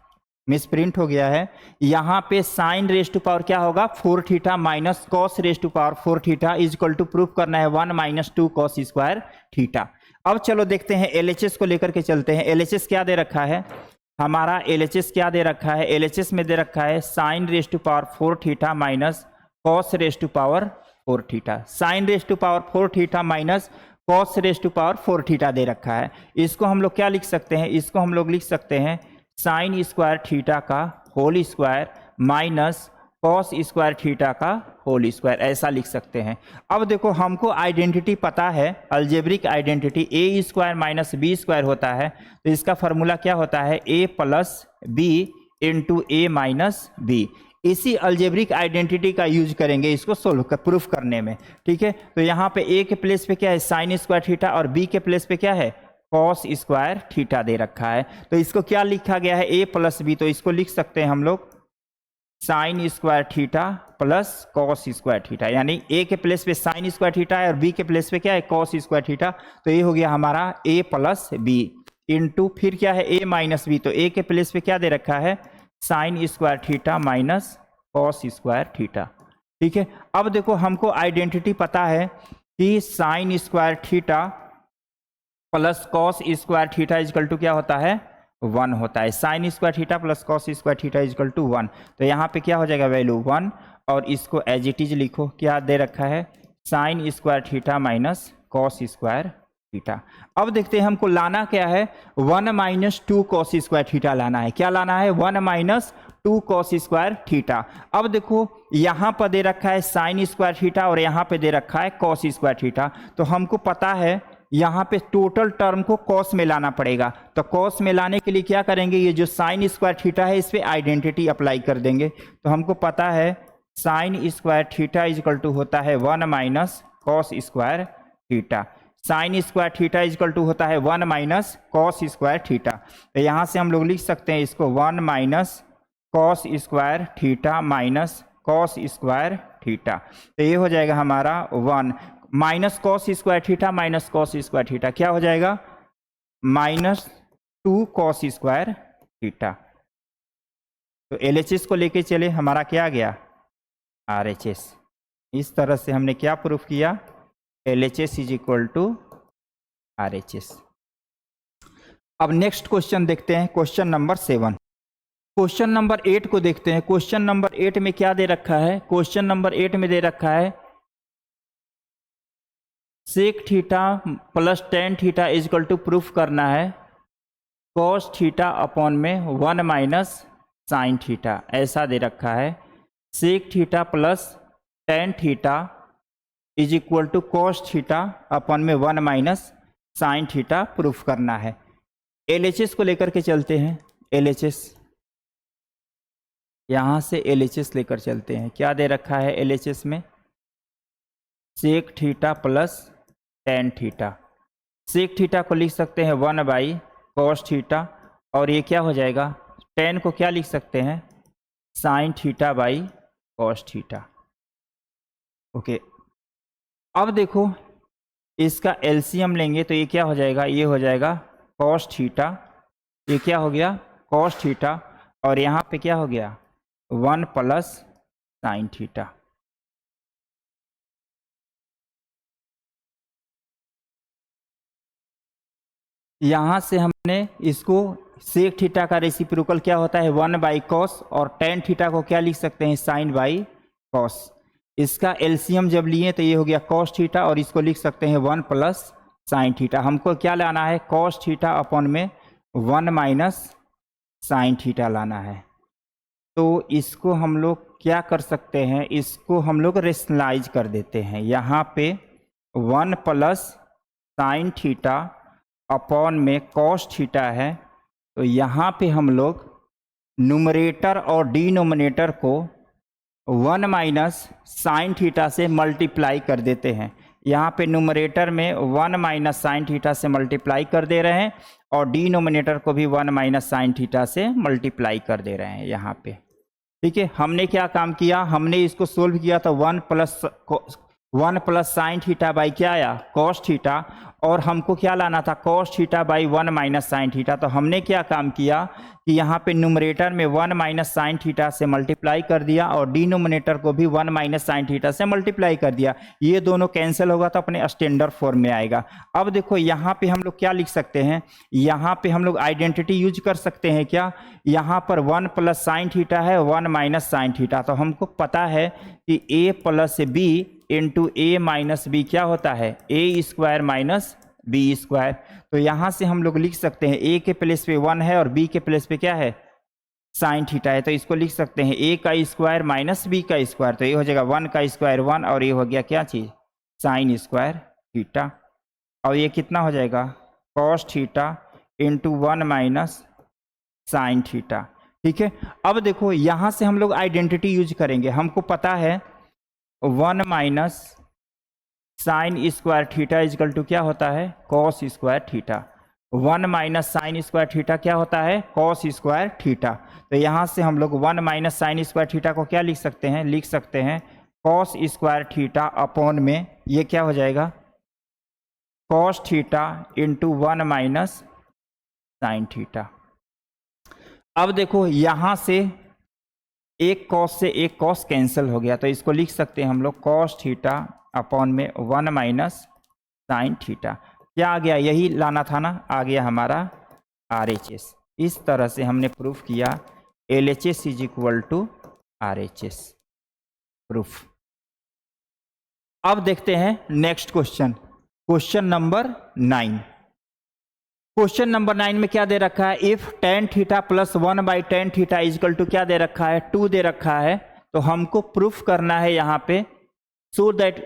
मिसप्रिंट हो गया है। यहाँ पे साइन रेस टू पावर क्या होगा? 4 theta minus cos raise to power 4 theta is equal to proof करना है 1 माइनस 2 कॉस स्क्वायर थीटा। अब चलो देखते हैं LHS को लेकर के चलते हैं। LHS क्या दे रखा है हमारा? LHS क्या दे रखा है? LHS में दे रखा है sine raise to power 4 theta minus cos raise to power 4 theta. Sine raise to power 4 theta minus cos raise to power 4 theta दे रखा है। इसको हम लोग क्या लिख सकते हैं? इसको हम लोग लिख सकते हैं साइन स्क्वायर थीटा का whole square minus cos square theta का होल स्क्वायर, ऐसा लिख सकते हैं। अब देखो हमको आइडेंटिटी पता है, अलजेब्रिक आइडेंटिटी ए स्क्वायर माइनस बी स्क्वायर होता है। तो इसका फॉर्मूला क्या होता है? ए plus B into A minus B. इसी अलजेब्रिक आइडेंटिटी का यूज करेंगे इसको सोल्व कर प्रूफ करने में। ठीक है, तो यहाँ पे ए के प्लेस पे क्या है? साइन स्क्वायर थीटा, और बी के प्लेस पे क्या है? कॉस स्क्वायर थीटा दे रखा है। तो इसको क्या लिखा गया है? ए प्लस बी। तो इसको लिख सकते हैं हम लोग sign square theta plus cos square theta, यानी ए के प्लेस पे साइन स्क्वायर थीटा है और बी के प्लेस पे क्या है? Cos square theta. तो ये हो गया हमारा ए प्लस बी इंटू फिर क्या है? A minus B. तो ए के प्लेस पे क्या दे रखा है? Sine square theta minus cos square theta. ठीक है, अब देखो हमको आइडेंटिटी पता है कि sine square theta plus cos square theta is equal to क्या होता है? 1 होता है। Sine square theta plus cos square theta is equal to 1। तो यहाँ पे क्या हो जाएगा? वैल्यू 1, और इसको एज इट इज लिखो। क्या दे रखा है? Sine square theta minus cos square theta. अब देखते हैं हमको लाना क्या है? 1 माइनस 2 कॉस स्क्वायर थीटा लाना है। क्या लाना है? 1 माइनस 2 कॉस स्क्वायर थीटा। अब देखो यहाँ पर दे रखा है साइन स्क्वायर थीटा और यहाँ पे दे रखा है कॉस स्क्वायर थीटा। तो हमको पता है यहाँ पे टोटल टर्म को कॉस में लाना पड़ेगा। तो कॉस में लाने के लिए क्या करेंगे? ये जो साइन स्क्वायर थीटा है इस पे आइडेंटिटी अप्लाई कर देंगे। तो हमको पता है sine square theta is equal to होता है 1 minus cos square theta. Sine square theta is equal to होता है 1 माइनस कॉस स्क्वायर थीटा। तो यहाँ से हम लोग लिख सकते हैं इसको 1 minus cos square theta minus cos square theta. तो ये हो जाएगा हमारा 1 minus cos square theta minus cos square theta क्या हो जाएगा, -2 कॉस स्क्वायर थीटा। तो LHS को लेके चले, हमारा क्या आ गया, RHS। इस तरह से हमने क्या प्रूफ किया, LHS is equal to RHS। अब नेक्स्ट क्वेश्चन देखते हैं, क्वेश्चन नंबर 7। क्वेश्चन नंबर 8 को देखते हैं। क्वेश्चन नंबर 8 में क्या दे रखा है, क्वेश्चन नंबर 8 में दे रखा है sec theta plus tan theta is equal to proof करना है कॉस थीटा अपॉन में 1 माइनस साइन थीटा, ऐसा दे रखा है। Sec theta plus tan theta is equal to cos theta upon में 1 माइनस साइन थीटा प्रूफ करना है। LHS को लेकर के चलते हैं। LHS यहाँ से LHS लेकर चलते हैं। क्या दे रखा है LHS में, sec theta plus tan theta. Sec theta को लिख सकते हैं 1 बाई कॉस थीटा, और ये क्या हो जाएगा, टेन को क्या लिख सकते हैं, sine theta by cos theta. Okay, अब देखो इसका LCM लेंगे तो ये क्या हो जाएगा, ये हो जाएगा कॉस थीटा, ये क्या हो गया कॉस थीटा, और यहाँ पे क्या हो गया 1 प्लस साइन थीटा। यहाँ से हमने इसको सेक थीटा का रेसिप्रोकल क्या होता है 1 बाई कॉस, और टेन थीटा को क्या लिख सकते हैं साइन बाई कॉस। इसका LCM जब लिए तो ये हो गया कॉस थीटा, और इसको लिख सकते हैं 1 प्लस साइन थीटा। हमको क्या लाना है, कॉस थीटा अपॉन में 1 माइनस साइन थीटा लाना है। तो इसको हम लोग क्या कर सकते हैं, इसको हम लोग रेशनलाइज कर देते हैं। यहाँ पे 1 प्लस साइन थीटा अपॉन में कॉस थीटा है, तो यहाँ पे हम लोग न्यूमरेटर और डिनोमिनेटर को 1 माइनस साइन थीटा से मल्टीप्लाई कर देते हैं। यहाँ पे न्यूमरेटर में 1 माइनस साइन थीटा से मल्टीप्लाई कर दे रहे हैं, और डिनोमिनेटर को भी 1 माइनस साइन थीटा से मल्टीप्लाई कर दे रहे हैं यहाँ पे। ठीक है, हमने क्या काम किया, हमने इसको सोल्व किया तो 1 प्लस साइन थीटा बाई क्या आया कॉस थीटा, और हमको क्या लाना था cos theta by 1 minus sine theta. तो हमने क्या काम किया कि यहाँ पे न्यूमरेटर में 1 माइनस साइन थीटा से मल्टीप्लाई कर दिया, और डिनोमिनेटर को भी 1 माइनस साइन थीटा से मल्टीप्लाई कर दिया। ये दोनों कैंसिल होगा तो अपने स्टैंडर्ड फॉर्म में आएगा। अब देखो यहाँ पे हम लोग क्या लिख सकते हैं, यहाँ पे हम लोग आइडेंटिटी यूज कर सकते हैं। क्या, यहाँ पर 1 प्लस साइन थीटा है 1 माइनस साइन थीटा, तो हमको पता है कि a plus B into A minus B क्या होता है A square minus B square. तो यहाँ से हम लोग लिख सकते हैं a के प्लेस पे 1 है और b के प्लेस पे क्या है साइन थीटा है, तो इसको लिख सकते हैं a का स्क्वायर माइनस b का स्क्वायर। तो ये हो जाएगा 1 का स्क्वायर 1, और ये हो गया क्या चीज़ साइन स्क्वायर थीटा, और ये कितना हो जाएगा cos theta into 1 minus sine theta. ठीक है, अब देखो यहाँ से हम लोग आइडेंटिटी यूज करेंगे। हमको पता है 1 minus sine square theta is equal to क्या होता है cos square theta. 1 minus sine square theta क्या होता है कॉस स्क्वायर थीटा। तो यहाँ से हम लोग 1 माइनस साइन स्क्वायर थीटा को क्या लिख सकते हैं, लिख सकते हैं कॉस स्क्वायर थीटा अपॉन में ये क्या हो जाएगा cos theta into 1 minus sine theta. अब देखो यहाँ से एक कॉस से एक कॉस कैंसिल हो गया, तो इसको लिख सकते हैं हम लोग कॉस थीटा अपॉन में 1 माइनस साइन थीटा। क्या आ गया, यही लाना था ना, आ गया हमारा RHS। इस तरह से हमने प्रूफ किया LHS is equal to RHS proof. अब देखते हैं next question, question number 9। Question number 9 में क्या दे रखा है, if tan theta plus 1 by tan theta is equal to क्या दे रखा है 2 दे रखा है। तो हमको प्रूफ करना है यहाँ पे, सो दैट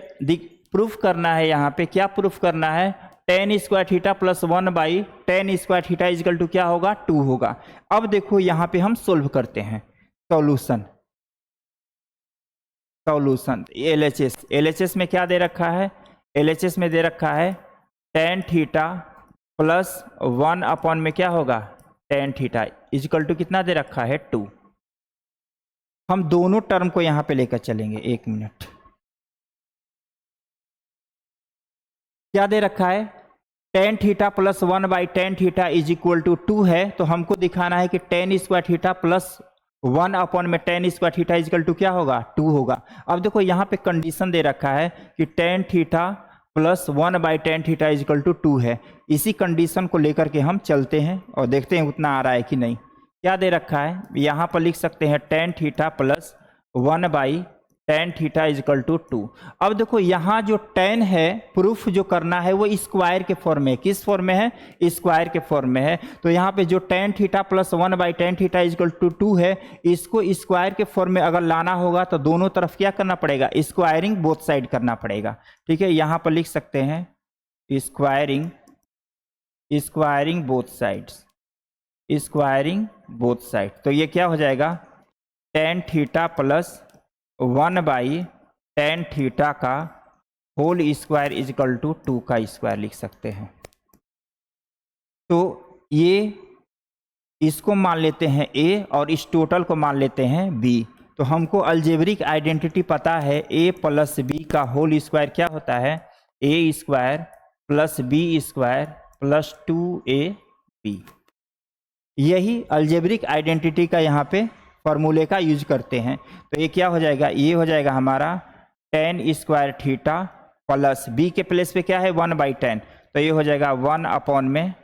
प्रूफ करना है यहाँ पे, क्या प्रूफ करना है tan square theta plus 1 by tan square theta is equal to क्या होगा 2 होगा। अब देखो यहाँ पे हम सोल्व करते हैं, सॉल्यूशन LHS में क्या दे रखा है, LHS में दे रखा है टेन थीटा प्लस 1 अपॉन में क्या होगा टेन थीटा इजकल टू कितना दे रखा है 2। हम दोनों टर्म को यहाँ पे लेकर चलेंगे। 1 मिनट, क्या दे रखा है, tan theta plus 1/tan is equal to 2 है, तो हमको दिखाना है कि टेन स्क्वायर थीटा प्लस 1 में tan square theta is equal to क्या होगा, 2 होगा। अब देखो यहाँ पे कंडीशन दे रखा है कि tan theta plus 1/tan is equal to 2 है। इसी कंडीशन को लेकर के हम चलते हैं और देखते हैं उतना आ रहा है कि नहीं। क्या दे रखा है, यहाँ पर लिख सकते हैं tan theta plus 1/tan is equal to 2। अब देखो यहाँ जो tan है, प्रूफ जो करना है वो स्क्वायर के फॉर्म में, किस फॉर्म में है, स्क्वायर के फॉर्म में है। तो यहाँ पे जो tan theta plus 1/tan is equal to 2 है, इसको स्क्वायर के फॉर्म में अगर लाना होगा तो दोनों तरफ क्या करना पड़ेगा, स्क्वायरिंग बोथ साइड करना पड़ेगा। ठीक है, यहाँ पर लिख सकते हैं स्क्वायरिंग बोथ साइड। तो ये क्या हो जाएगा, tan theta plus 1/tan theta का whole square is equal to 2 का स्क्वायर लिख सकते हैं। तो ये इसको मान लेते हैं a और इस टोटल को मान लेते हैं b। तो हमको अलजेब्रिक आइडेंटिटी पता है, a प्लस b का होल स्क्वायर क्या होता है, a square plus b square plus 2ab। यही अलजेब्रिक आइडेंटिटी का यहाँ पे फॉर्मूले का यूज करते हैं। तो ये क्या हो जाएगा, ये हो जाएगा हमारा tan square theta plus b के प्लेस पे क्या है 1/tan, तो ये हो जाएगा 1 में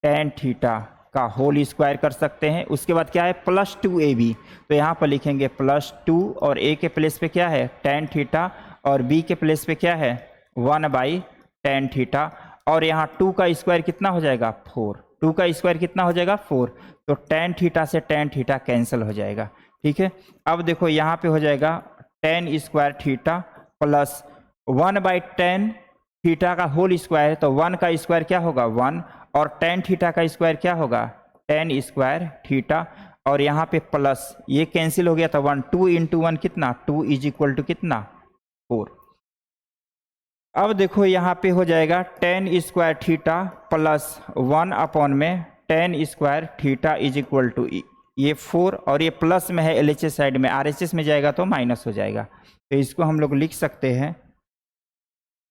tan थीटा का होल स्क्वायर कर सकते हैं। उसके बाद क्या है प्लस 2ab, तो यहाँ पर लिखेंगे प्लस 2 और a के प्लेस पे क्या है tan थीटा और b के प्लेस पे क्या है 1/tan थीटा। और यहाँ 2 का स्क्वायर कितना हो जाएगा 4, 2 का स्क्वायर कितना हो जाएगा 4, तो tan थीटा से tan थीटा कैंसिल हो जाएगा। ठीक है, अब देखो यहाँ पे हो जाएगा tan square theta plus 1/tan theta का होल स्क्वायर, तो 1 का स्क्वायर क्या होगा 1 और tan थीटा का स्क्वायर क्या होगा tan स्क्वायर थीटा, और यहाँ पे प्लस ये कैंसिल हो गया था 1, 2 इंटू 1 कितना 2 इज इक्वल टू कितना 4। अब देखो यहाँ पे हो जाएगा tan स्क्वायर थीटा प्लस 1 में tan square theta is equal to ये 4, और ये प्लस में है LHS साइड में, RHS में जाएगा तो माइनस हो जाएगा। तो इसको हम लोग लिख सकते हैं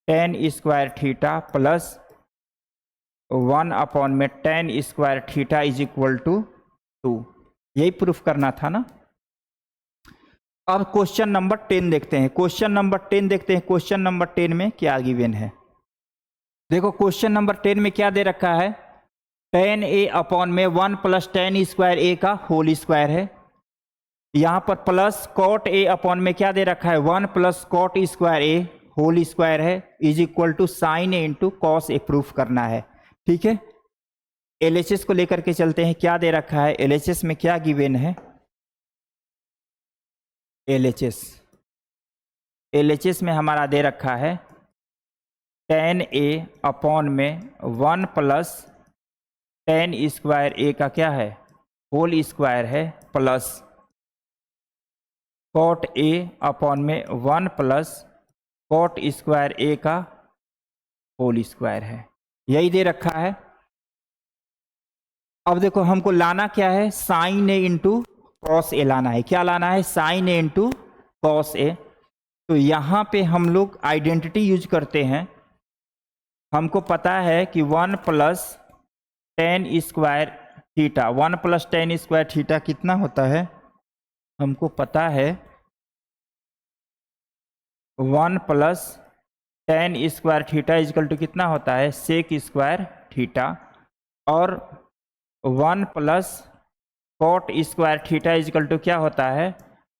tan स्क्वायर थीटा प्लस 1 में tan square theta is equal to 2। यही प्रूफ करना था ना। अब क्वेश्चन नंबर 10 देखते हैं। क्वेश्चन नंबर 10 में क्या गिवन है। देखो क्वेश्चन नंबर 10 में क्या दे रखा है, tan a में 1 प्लस tan स्क्वायर a का होल स्क्वायर है। यहाँ पर प्लस cot a में क्या दे रखा है 1 plus cot square a whole square है is equal to sine a into cos a proof करना है। ठीक है, LHS को लेकर के चलते हैं। क्या दे रखा है LHS में, क्या गिवन है LHS में हमारा दे रखा है tan a में 1 प्लस tan स्क्वायर a का क्या है होल स्क्वायर है प्लस cot a में 1 प्लस cot स्क्वायर a का होल स्क्वायर है। यही दे रखा है। अब देखो हमको लाना क्या है, sign a into cos A लाना है। क्या लाना है, sign a into cos A. तो यहाँ पे हम लोग आइडेंटिटी यूज करते हैं। हमको पता है कि 1 plus tan square theta, 1 plus tan square theta कितना होता है, हमको पता है 1 plus tan square theta is equal to कितना होता है सेक स्क्वायर थीटा, और 1 plus cot square theta is equal to क्या होता है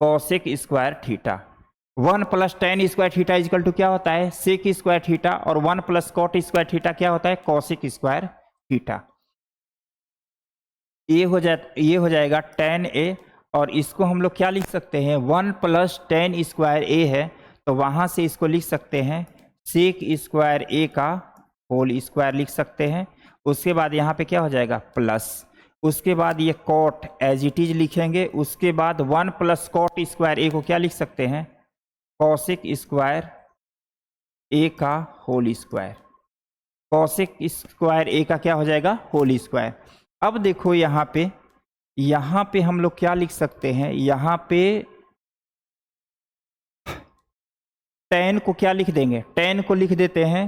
cosec square theta. 1 plus tan square theta is equal to क्या होता है सेक स्क्वायर थीटा, और 1 प्लस कॉट स्क्वायर थीटा क्या होता है कॉसेक स्क्वायर थीटा। ये हो जाएगा tan a, और इसको हम लोग क्या लिख सकते हैं 1 प्लस tan स्क्वायर a है, तो वहाँ से इसको लिख सकते हैं सेक स्क्वायर a का होल स्क्वायर लिख सकते हैं। उसके बाद यहाँ पे क्या हो जाएगा प्लस, उसके बाद ये कॉट एज इट इज लिखेंगे। उसके बाद 1 प्लस कॉट स्क्वायर a को क्या लिख सकते हैं कॉसेक स्क्वायर a का whole square. Cosec square a का क्या हो जाएगा होल स्क्वायर। अब देखो यहाँ पे यहाँ पे हम लोग क्या लिख सकते हैं, यहाँ पे tan को क्या लिख देंगे, tan को लिख देते हैं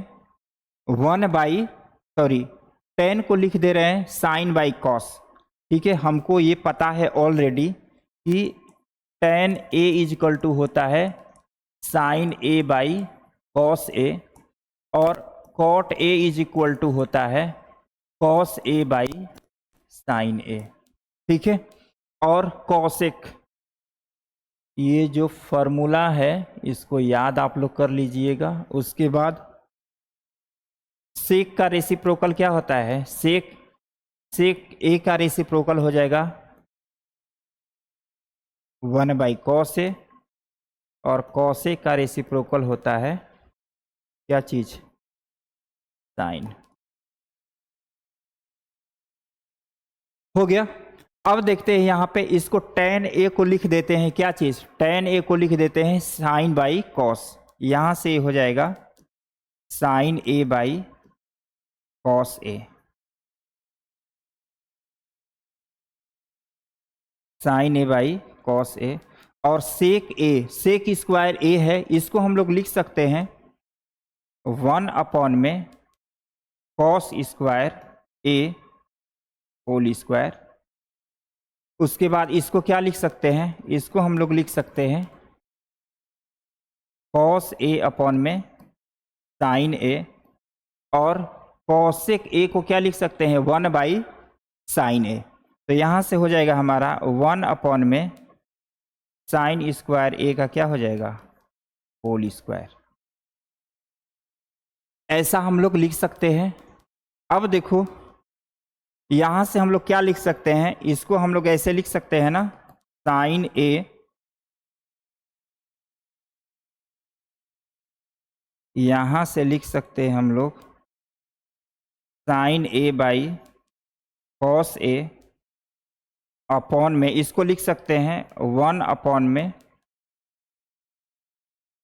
10 को लिख दे रहे हैं sin बाई cos। ठीक है, हमको ये पता है ऑलरेडी कि tan a is equal to होता है sin a by cos a, और cot a is equal to होता है cos a by sin a। ठीक है, और cosec, ये जो फॉर्मूला है इसको याद आप लोग कर लीजिएगा। उसके बाद सेक का रेसिप्रोकल क्या होता है, सेक ए का रेसिप्रोकल हो जाएगा 1 बाई कॉस ए, और कॉस ए का रेसिप्रोकल होता है क्या चीज, साइन। हो गया। अब देखते हैं यहाँ पे, इसको tan a को लिख देते हैं क्या चीज, tan a को लिख देते हैं साइन बाई कॉस। यहां से हो जाएगा sine a by cos a, sine a by cos a। और सेक स्क्वायर a है, इसको हम लोग लिख सकते हैं 1 अपॉन में cos square a whole square. उसके बाद इसको क्या लिख सकते हैं, इसको हम लोग लिख सकते हैं कॉस a अपॉन में साइन a, और कॉसेक a को क्या लिख सकते हैं 1 बाई साइन a। तो यहाँ से हो जाएगा हमारा 1 अपॉन में साइन स्क्वायर a का क्या हो जाएगा, होल स्क्वायर। ऐसा हम लोग लिख सकते हैं। अब देखो यहां से हम लोग क्या लिख सकते हैं, इसको हम लोग ऐसे लिख सकते हैं ना, साइन a, यहां से लिख सकते हैं हम लोग sine a by cos a, upon में इसको लिख सकते हैं 1 अपॉन में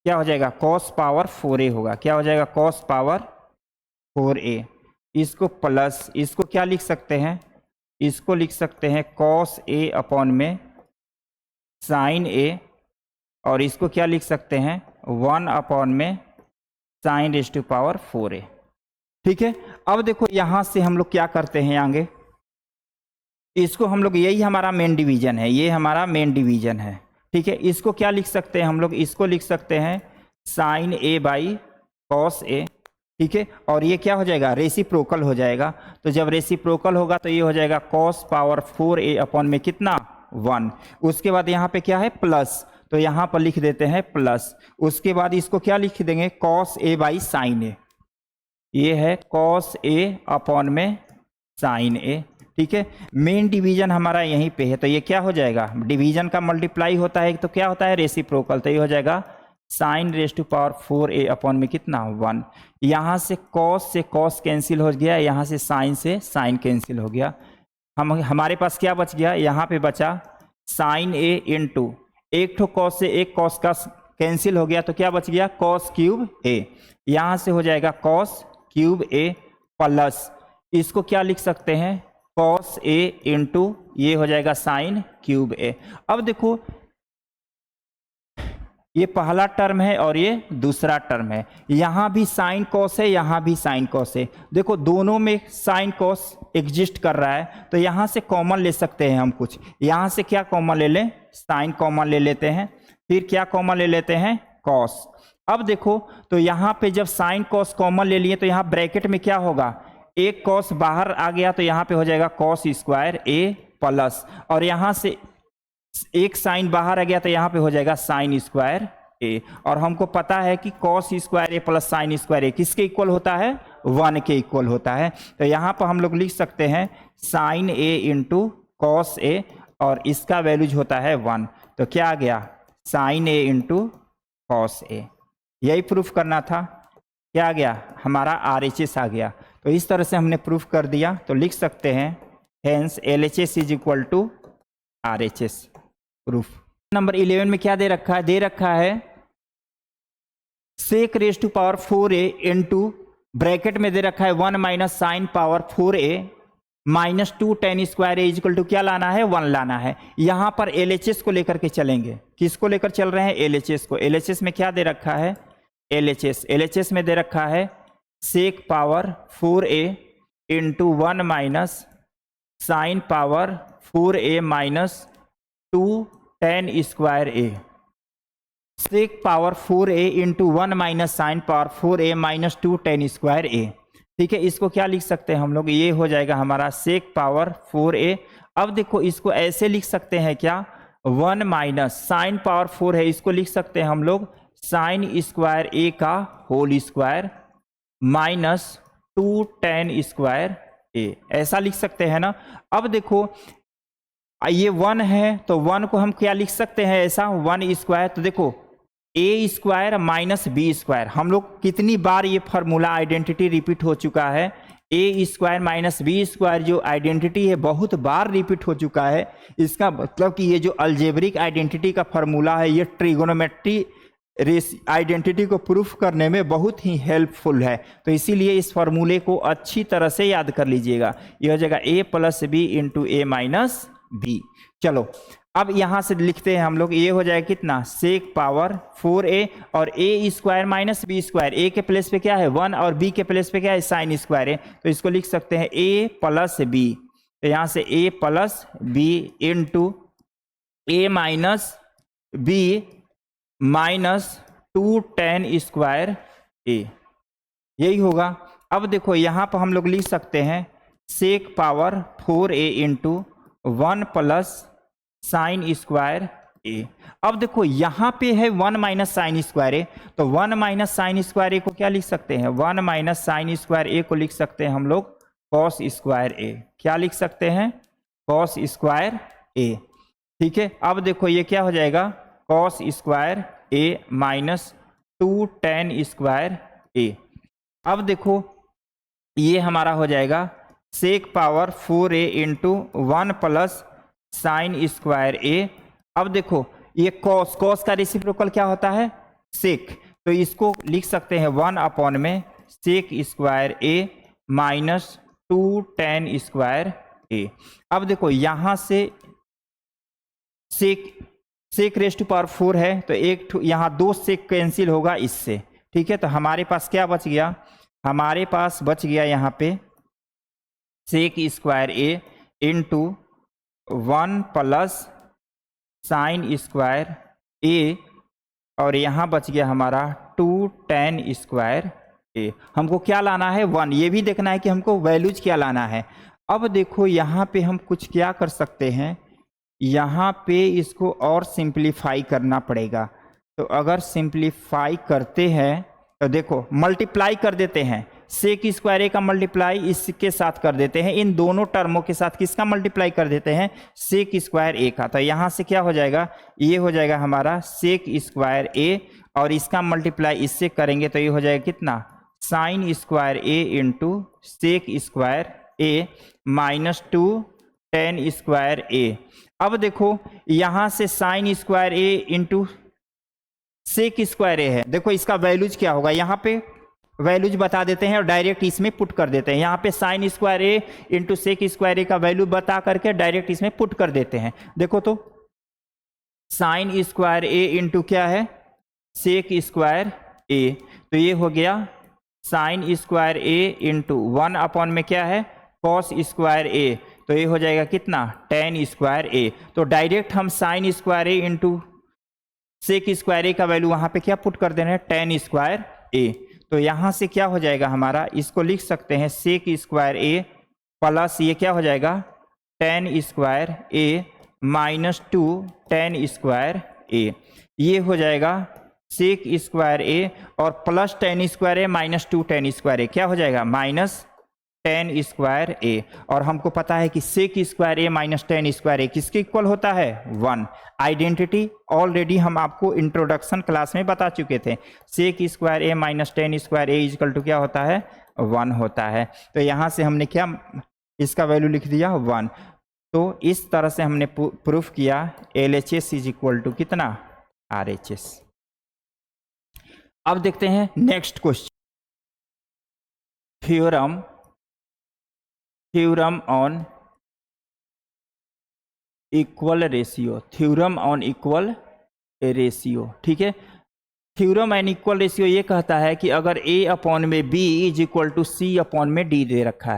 क्या हो जाएगा, कॉस पावर 4a होगा। क्या हो जाएगा, कॉस पावर 4a। इसको प्लस, इसको क्या लिख सकते हैं, इसको लिख सकते हैं कॉस a अपॉन में साइन a, और इसको क्या लिख सकते हैं 1 अपॉन में sign raise to power 4a। ठीक है, अब देखो यहां से हम लोग क्या करते हैं आगे, इसको हम लोग, यही हमारा मेन डिवीजन है, ये हमारा मेन डिवीजन है। ठीक है, इसको क्या लिख सकते हैं हम लोग, इसको लिख सकते हैं sine a by cos a। ठीक है, और ये क्या हो जाएगा, रेसिप्रोकल हो जाएगा। तो जब रेसिप्रोकल होगा तो ये हो जाएगा कॉस पावर 4a अपॉन में कितना 1। उसके बाद यहाँ पे क्या है प्लस, तो यहाँ पर लिख देते हैं प्लस। उसके बाद इसको क्या लिख देंगे, cos a by sine a। ये है कॉस a अपॉन में साइन a। ठीक है, मेन डिवीजन हमारा यहीं पे है, तो ये क्या हो जाएगा, डिवीजन का मल्टीप्लाई होता है तो क्या होता है रेसिप्रोकल, तो ये हो जाएगा sine raise to power 4a upon में कितना 1। यहाँ से कॉस कैंसिल हो गया, यहाँ से साइन कैंसिल हो गया। हमारे पास क्या बच गया, यहाँ पे बचा साइन a इंटू एक ठो कॉस से एक कॉस का कैंसिल हो गया, तो क्या बच गया कॉस क्यूब a। यहाँ से हो जाएगा कॉस क्यूब a प्लस, इसको क्या लिख सकते हैं कॉस a इंटू ये हो जाएगा साइन क्यूब a। अब देखो ये पहला टर्म है और ये दूसरा टर्म है, यहां भी साइन कॉस है, यहां भी साइन कॉस है। देखो दोनों में साइन कॉस एग्जिस्ट कर रहा है, तो यहां से कॉमन ले सकते हैं हम कुछ। यहां से क्या कॉमन ले लें, साइन कॉमन ले लेते हैं, फिर क्या कॉमन ले लेते हैं कॉस। अब देखो तो यहां पे जब साइन कॉस कॉमन ले लिए तो यहां ब्रैकेट में क्या होगा, एक कॉस बाहर आ गया तो यहां पे हो जाएगा कॉस स्क्वायर a प्लस, और यहां से एक साइन बाहर आ गया तो यहाँ पे हो जाएगा साइन स्क्वायर a। और हमको पता है कि cos square a plus sine square a किसके इक्वल होता है, 1 के इक्वल होता है। तो यहाँ पर हम लोग लिख सकते हैं sine a into cos a, और इसका वैल्यूज होता है 1। तो क्या आ गया sine a into cos a। यही प्रूफ करना था, क्या आ गया हमारा RHS आ गया। तो इस तरह से हमने प्रूफ कर दिया। तो लिख सकते हैं hence LHS is equal to RHS proof. Number 11 में क्या दे रखा है, दे रखा है sec raise to power 4a into bracket में दे रखा है 1 minus sine power 4a minus 2 tan square A equal to क्या लाना है, 1 लाना है। यहां पर LHS को लेकर के चलेंगे। किसको लेकर चल रहे हैं, LHS को। LHS में क्या दे रखा है, LHS में दे रखा है sec power 4a into 1 minus sine power 4a minus 2 tan square A. Sec power 4a into 1 minus sine power 4a minus 2 tan square A. ठीक है, इसको क्या लिख सकते हैं हम लोग, ये हो जाएगा हमारा सेक पावर 4a। अब देखो इसको ऐसे लिख सकते हैं क्या, 1 माइनस साइन पावर 4 है, इसको लिख सकते हैं हम लोग साइन स्क्वायर ए का whole square minus 2 tan square A, ऐसा लिख सकते हैं ना। अब देखो ये 1 है तो 1 को हम क्या लिख सकते हैं ऐसा, 1 स्क्वायर। तो देखो ए स्क्वायर माइनस बी स्क्वायर, हम लोग कितनी बार ये फार्मूला आइडेंटिटी रिपीट हो चुका है। A square minus B square जो आइडेंटिटी है बहुत बार रिपीट हो चुका है। इसका मतलब कि ये जो अलजेब्रिक आइडेंटिटी का फार्मूला है ये ट्रिगोनोमेट्री आइडेंटिटी को प्रूफ करने में बहुत ही हेल्पफुल है। तो इसीलिए इस फार्मूले को अच्छी तरह से याद कर लीजिएगा। यह हो जाएगा ए plus B into A minus B. चलो अब यहां से लिखते हैं हम लोग, ये हो जाएगा कितना, सेक पावर 4a और ए स्क्वायर माइनस बी स्क्वायर। ए के प्लेस पे क्या है 1 और बी के प्लेस पे क्या है साइन स्क्वायर है, तो इसको लिख सकते हैं a प्लस बी। तो यहां से a plus B into A minus B minus 2 tan square A, यही होगा। अब देखो यहां पर हम लोग लिख सकते हैं sec power 4a into 1 plus sine square A. अब देखो यहां पे है 1 माइनस साइन स्क्वायर ए, तो 1 माइनस साइन स्क्वायर ए को क्या लिख सकते हैं, 1 माइनस साइन स्क्वायर ए को लिख सकते हैं हम लोग कॉस स्क्वायर ए। क्या लिख सकते हैं, कॉस स्क्वायर ए। ठीक है, अब देखो ये क्या हो जाएगा, cos square A minus 2 tan square A. अब देखो ये हमारा हो जाएगा sec power 4a into 1 plus sine square A. अब देखो ये कॉस का रेसिप्रोकल क्या होता है, सेक, तो इसको लिख सकते हैं 1 अपॉन में sec square A minus 2 tan square A. अब देखो यहां से सेक रेस टू पावर 4 है तो एक यहां 2 सेक कैंसिल होगा इससे। ठीक है, तो हमारे पास क्या बच गया, हमारे पास बच गया यहाँ पे सेक स्क्वायर ए इंटू 1 प्लस साइन स्क्वायर ए और यहाँ बच गया हमारा 2 tan स्क्वायर ए। हमको क्या लाना है 1, ये भी देखना है कि हमको वैल्यूज क्या लाना है। अब देखो यहाँ पे हम कुछ क्या कर सकते हैं, यहाँ पे इसको और सिंप्लीफाई करना पड़ेगा। तो अगर सिंप्लीफाई करते हैं तो देखो मल्टीप्लाई कर देते हैं, सेक स्क्वायर ए का मल्टीप्लाई इसके साथ कर देते हैं, इन दोनों टर्मों के साथ किसका मल्टीप्लाई कर देते हैं, सेक स्क्वायर ए का। तो यहाँ से क्या हो जाएगा, ये हो जाएगा हमारा सेक स्क्वायर ए और इसका मल्टीप्लाई इससे करेंगे तो ये हो जाएगा कितना, sign square A into sec square A minus 2 tan square A. अब देखो यहाँ से साइन स्क्वायर ए इंटू सेक स्क्वायर ए है, देखो इसका वैल्यूज क्या होगा, यहाँ पे वैल्यूज बता देते हैं और डायरेक्ट इसमें पुट कर देते हैं। यहाँ पे sign square A into sec square A का वैल्यू बता करके डायरेक्ट इसमें पुट कर देते हैं। देखो तो साइन स्क्वायर ए इंटू क्या है, सेक स्क्वायर ए, तो ये हो गया साइन स्क्वायर ए इंटू 1 अपॉन में क्या है कॉस स्क्वायर ए, तो ये हो जाएगा कितना tan स्क्वायर ए। तो डायरेक्ट हम sign square A into sec square A का वैल्यू वहां पे क्या पुट कर देना है tan स्क्वायर ए। तो यहां से क्या हो जाएगा हमारा, इसको लिख सकते हैं सेक स्क्वायर ए प्लस ये क्या हो जाएगा tan स्क्वायर ए माइनस 2 tan स्क्वायर ए, ये हो जाएगा सेक स्क्वायर ए और प्लस tan स्क्वायर ए माइनस 2 tan स्क्वायर ए, क्या हो जाएगा माइनस tan स्क्वायर ए। और हमको पता है कि सेक स्क्वायर ए माइनस tan स्क्वायर ए किसके इक्वल होता है 1। आइडेंटिटी ऑलरेडी हम आपको इंट्रोडक्शन क्लास में बता चुके थे, sec square A minus tan square A equal to क्या होता है 1 होता है। तो यहाँ से हमने क्या इसका वैल्यू लिख दिया 1। तो इस तरह से हमने प्रूफ किया LHS इज इक्वल टू कितना RHS। अब देखते हैं next question, theorem theorem on equal ratio, theorem on equal ratio, ठीक है। थ्योरम एंड इक्वल रेशियो ये कहता है कि अगर a अपॉन में b is equal to c upon में d दे रखा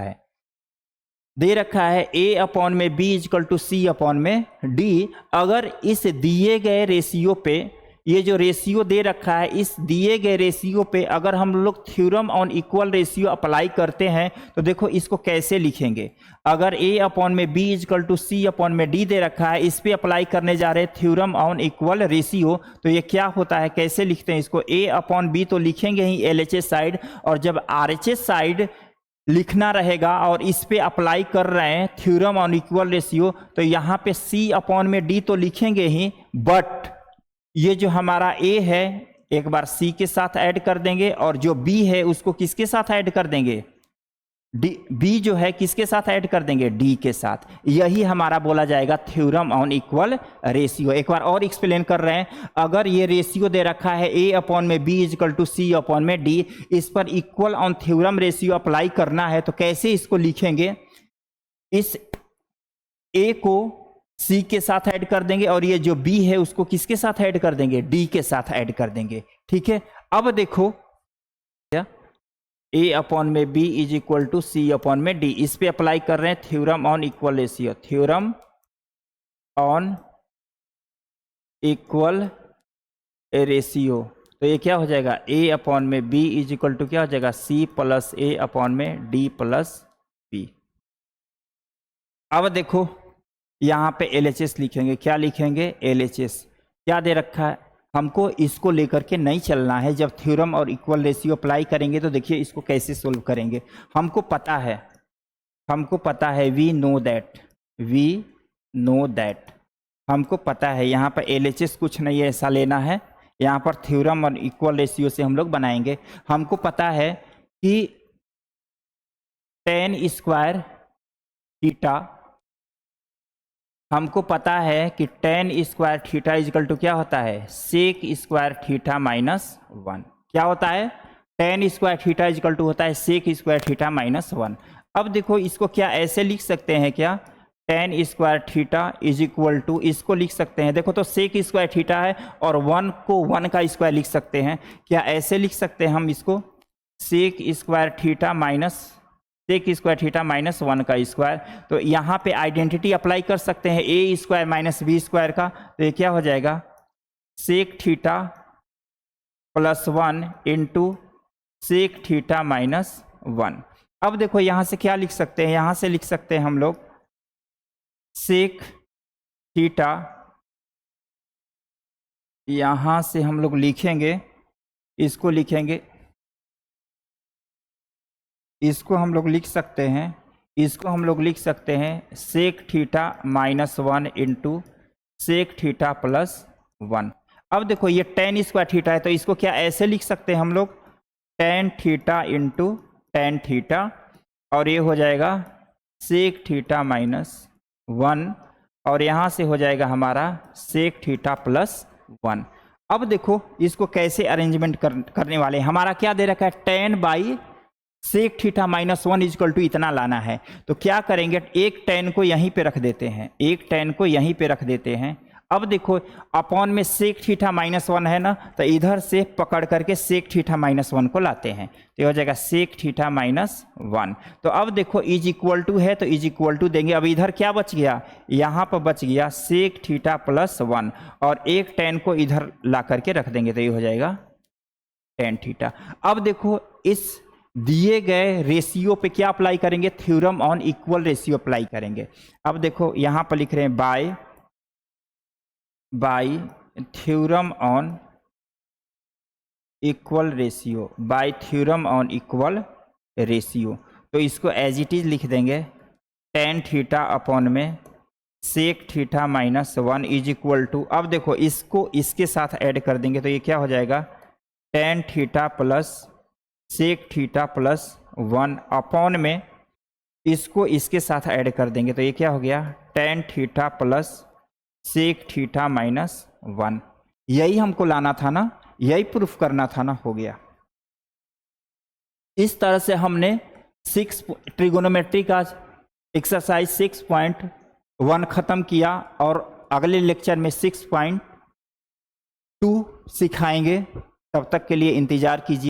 है a अपॉन में b is equal to c upon में d, अगर इस दिए गए रेशियो पे, ये जो रेशियो दे रखा है, इस दिए गए रेशियो पे अगर हम लोग theorem on equal ratio apply करते हैं तो देखो इसको कैसे लिखेंगे। अगर a अपॉन में b is equal to c upon में d दे रखा है, इस पे अप्लाई करने जा रहे हैं थ्योरम ऑन इक्वल रेशियो, तो ये क्या होता है, कैसे लिखते हैं इसको, a अपॉन b तो लिखेंगे ही LHS साइड, और जब RHS साइड लिखना रहेगा और इस पे अप्लाई कर रहे हैं थ्योरम ऑन इक्वल रेशियो, तो यहाँ पे c अपॉन में d तो लिखेंगे ही, बट ये जो हमारा a है एक बार c के साथ ऐड कर देंगे, और जो b है उसको किसके साथ ऐड कर देंगे, b जो है किसके साथ ऐड कर देंगे, d के साथ। यही हमारा बोला जाएगा थ्योरम ऑन इक्वल रेशियो। एक बार और एक्सप्लेन कर रहे हैं, अगर ये रेशियो दे रखा है a अपॉन में b is equal to c upon में d, इस पर equal on theorem ratio apply करना है, तो कैसे इसको लिखेंगे, इस a को c के साथ ऐड कर देंगे, और ये जो b है उसको किसके साथ ऐड कर देंगे, d के साथ ऐड कर देंगे, ठीक है। अब देखो क्या, a अपॉन में b is equal to c upon में d, इस पे अप्लाई कर रहे हैं theorem on equal ratio, theorem on equal ratio, तो ये क्या हो जाएगा, a अपॉन में b इज इक्वल टू क्या हो जाएगा, c प्लस a अपॉन में d प्लस b। अब देखो यहाँ पे LHS लिखेंगे, क्या लिखेंगे, LHS क्या दे रखा है, हमको इसको लेकर के नहीं चलना है। जब थ्योरम और इक्वल रेशियो अप्लाई करेंगे तो देखिए इसको कैसे सोल्व करेंगे। हमको पता है वी नो दैट, हमको पता है, यहाँ पर LHS कुछ नहीं है ऐसा लेना है, यहाँ पर थ्योरम और इक्वल रेशियो से हम लोग बनाएंगे। हमको पता है कि tan स्क्वायर थीटा, हमको पता है कि tan square theta is equal to क्या होता है, सेक स्क्वायर थीटा माइनस 1। क्या होता है, tan square theta is equal to होता है सेक स्क्वायर थीटा माइनस 1। अब देखो इसको क्या ऐसे लिख सकते हैं क्या, tan square theta is equal to, इसको लिख सकते हैं, देखो तो सेक स्क्वायर थीटा है और 1 को 1 का स्क्वायर लिख सकते हैं, क्या ऐसे लिख सकते हैं हम इसको, sec square theta minus sec square theta minus 1 का स्क्वायर। तो यहाँ पे आइडेंटिटी अप्लाई कर सकते हैं a square minus b square का, तो ये क्या हो जाएगा, sec theta plus 1 into sec theta minus 1। अब देखो यहाँ से क्या लिख सकते हैं, यहाँ से लिख सकते हैं हम लोग सेक थीटा, यहाँ से हम लोग लिखेंगे, इसको लिखेंगे, इसको हम लोग लिख सकते हैं, इसको हम लोग लिख सकते हैं sec theta minus 1 into sec theta plus 1। अब देखो ये tan स्क्वायर थीटा है, तो इसको क्या ऐसे लिख सकते हैं हम लोग, tan theta into tan theta, और ये हो जाएगा सेक थीटा माइनस 1, और यहाँ से हो जाएगा हमारा सेक थीटा प्लस 1। अब देखो इसको कैसे अरेंजमेंट करने वाले, हमारा क्या दे रखा है, tan by sec theta minus 1 is equal to इतना लाना है। तो क्या करेंगे, एक tan को यहीं पे रख देते हैं, एक tan को यहीं पे रख देते हैं। अब देखो अपॉन में सेक थीटा माइनस 1 है ना, तो इधर से पकड़ करके सेक थीटा माइनस 1 को लाते हैं, तो हो जाएगा सेक थीटा माइनस 1। तो अब देखो इज इक्वल टू है तो इज इक्वल टू देंगे, अब इधर क्या बच गया, यहाँ पर बच गया सेक थीटा प्लस 1, और एक tan को इधर ला करके रख देंगे, तो ये हो जाएगा tan थीटा। अब देखो इस दिए गए रेशियो पे क्या अप्लाई करेंगे, theorem on equal ratio apply करेंगे। अब देखो यहाँ पर लिख रहे हैं bye theorem on equal ratio, bye theorem on equal ratio, तो इसको एज इट इज लिख देंगे tan थीटा अपॉन में sec theta minus 1 is equal to, अब देखो इसको इसके साथ ऐड कर देंगे, तो ये क्या हो जाएगा, tan theta plus sec theta plus 1 upon में इसको इसके साथ ऐड कर देंगे, तो ये क्या हो गया, tan theta plus sec theta minus 1। यही हमको लाना था ना, यही प्रूफ करना था ना, हो गया। इस तरह से हमने 6 ट्रिगोनोमेट्री का एक्सरसाइज 6.1 ख़त्म किया और अगले लेक्चर में 6.2 सिखाएंगे। तब तक के लिए इंतज़ार कीजिए।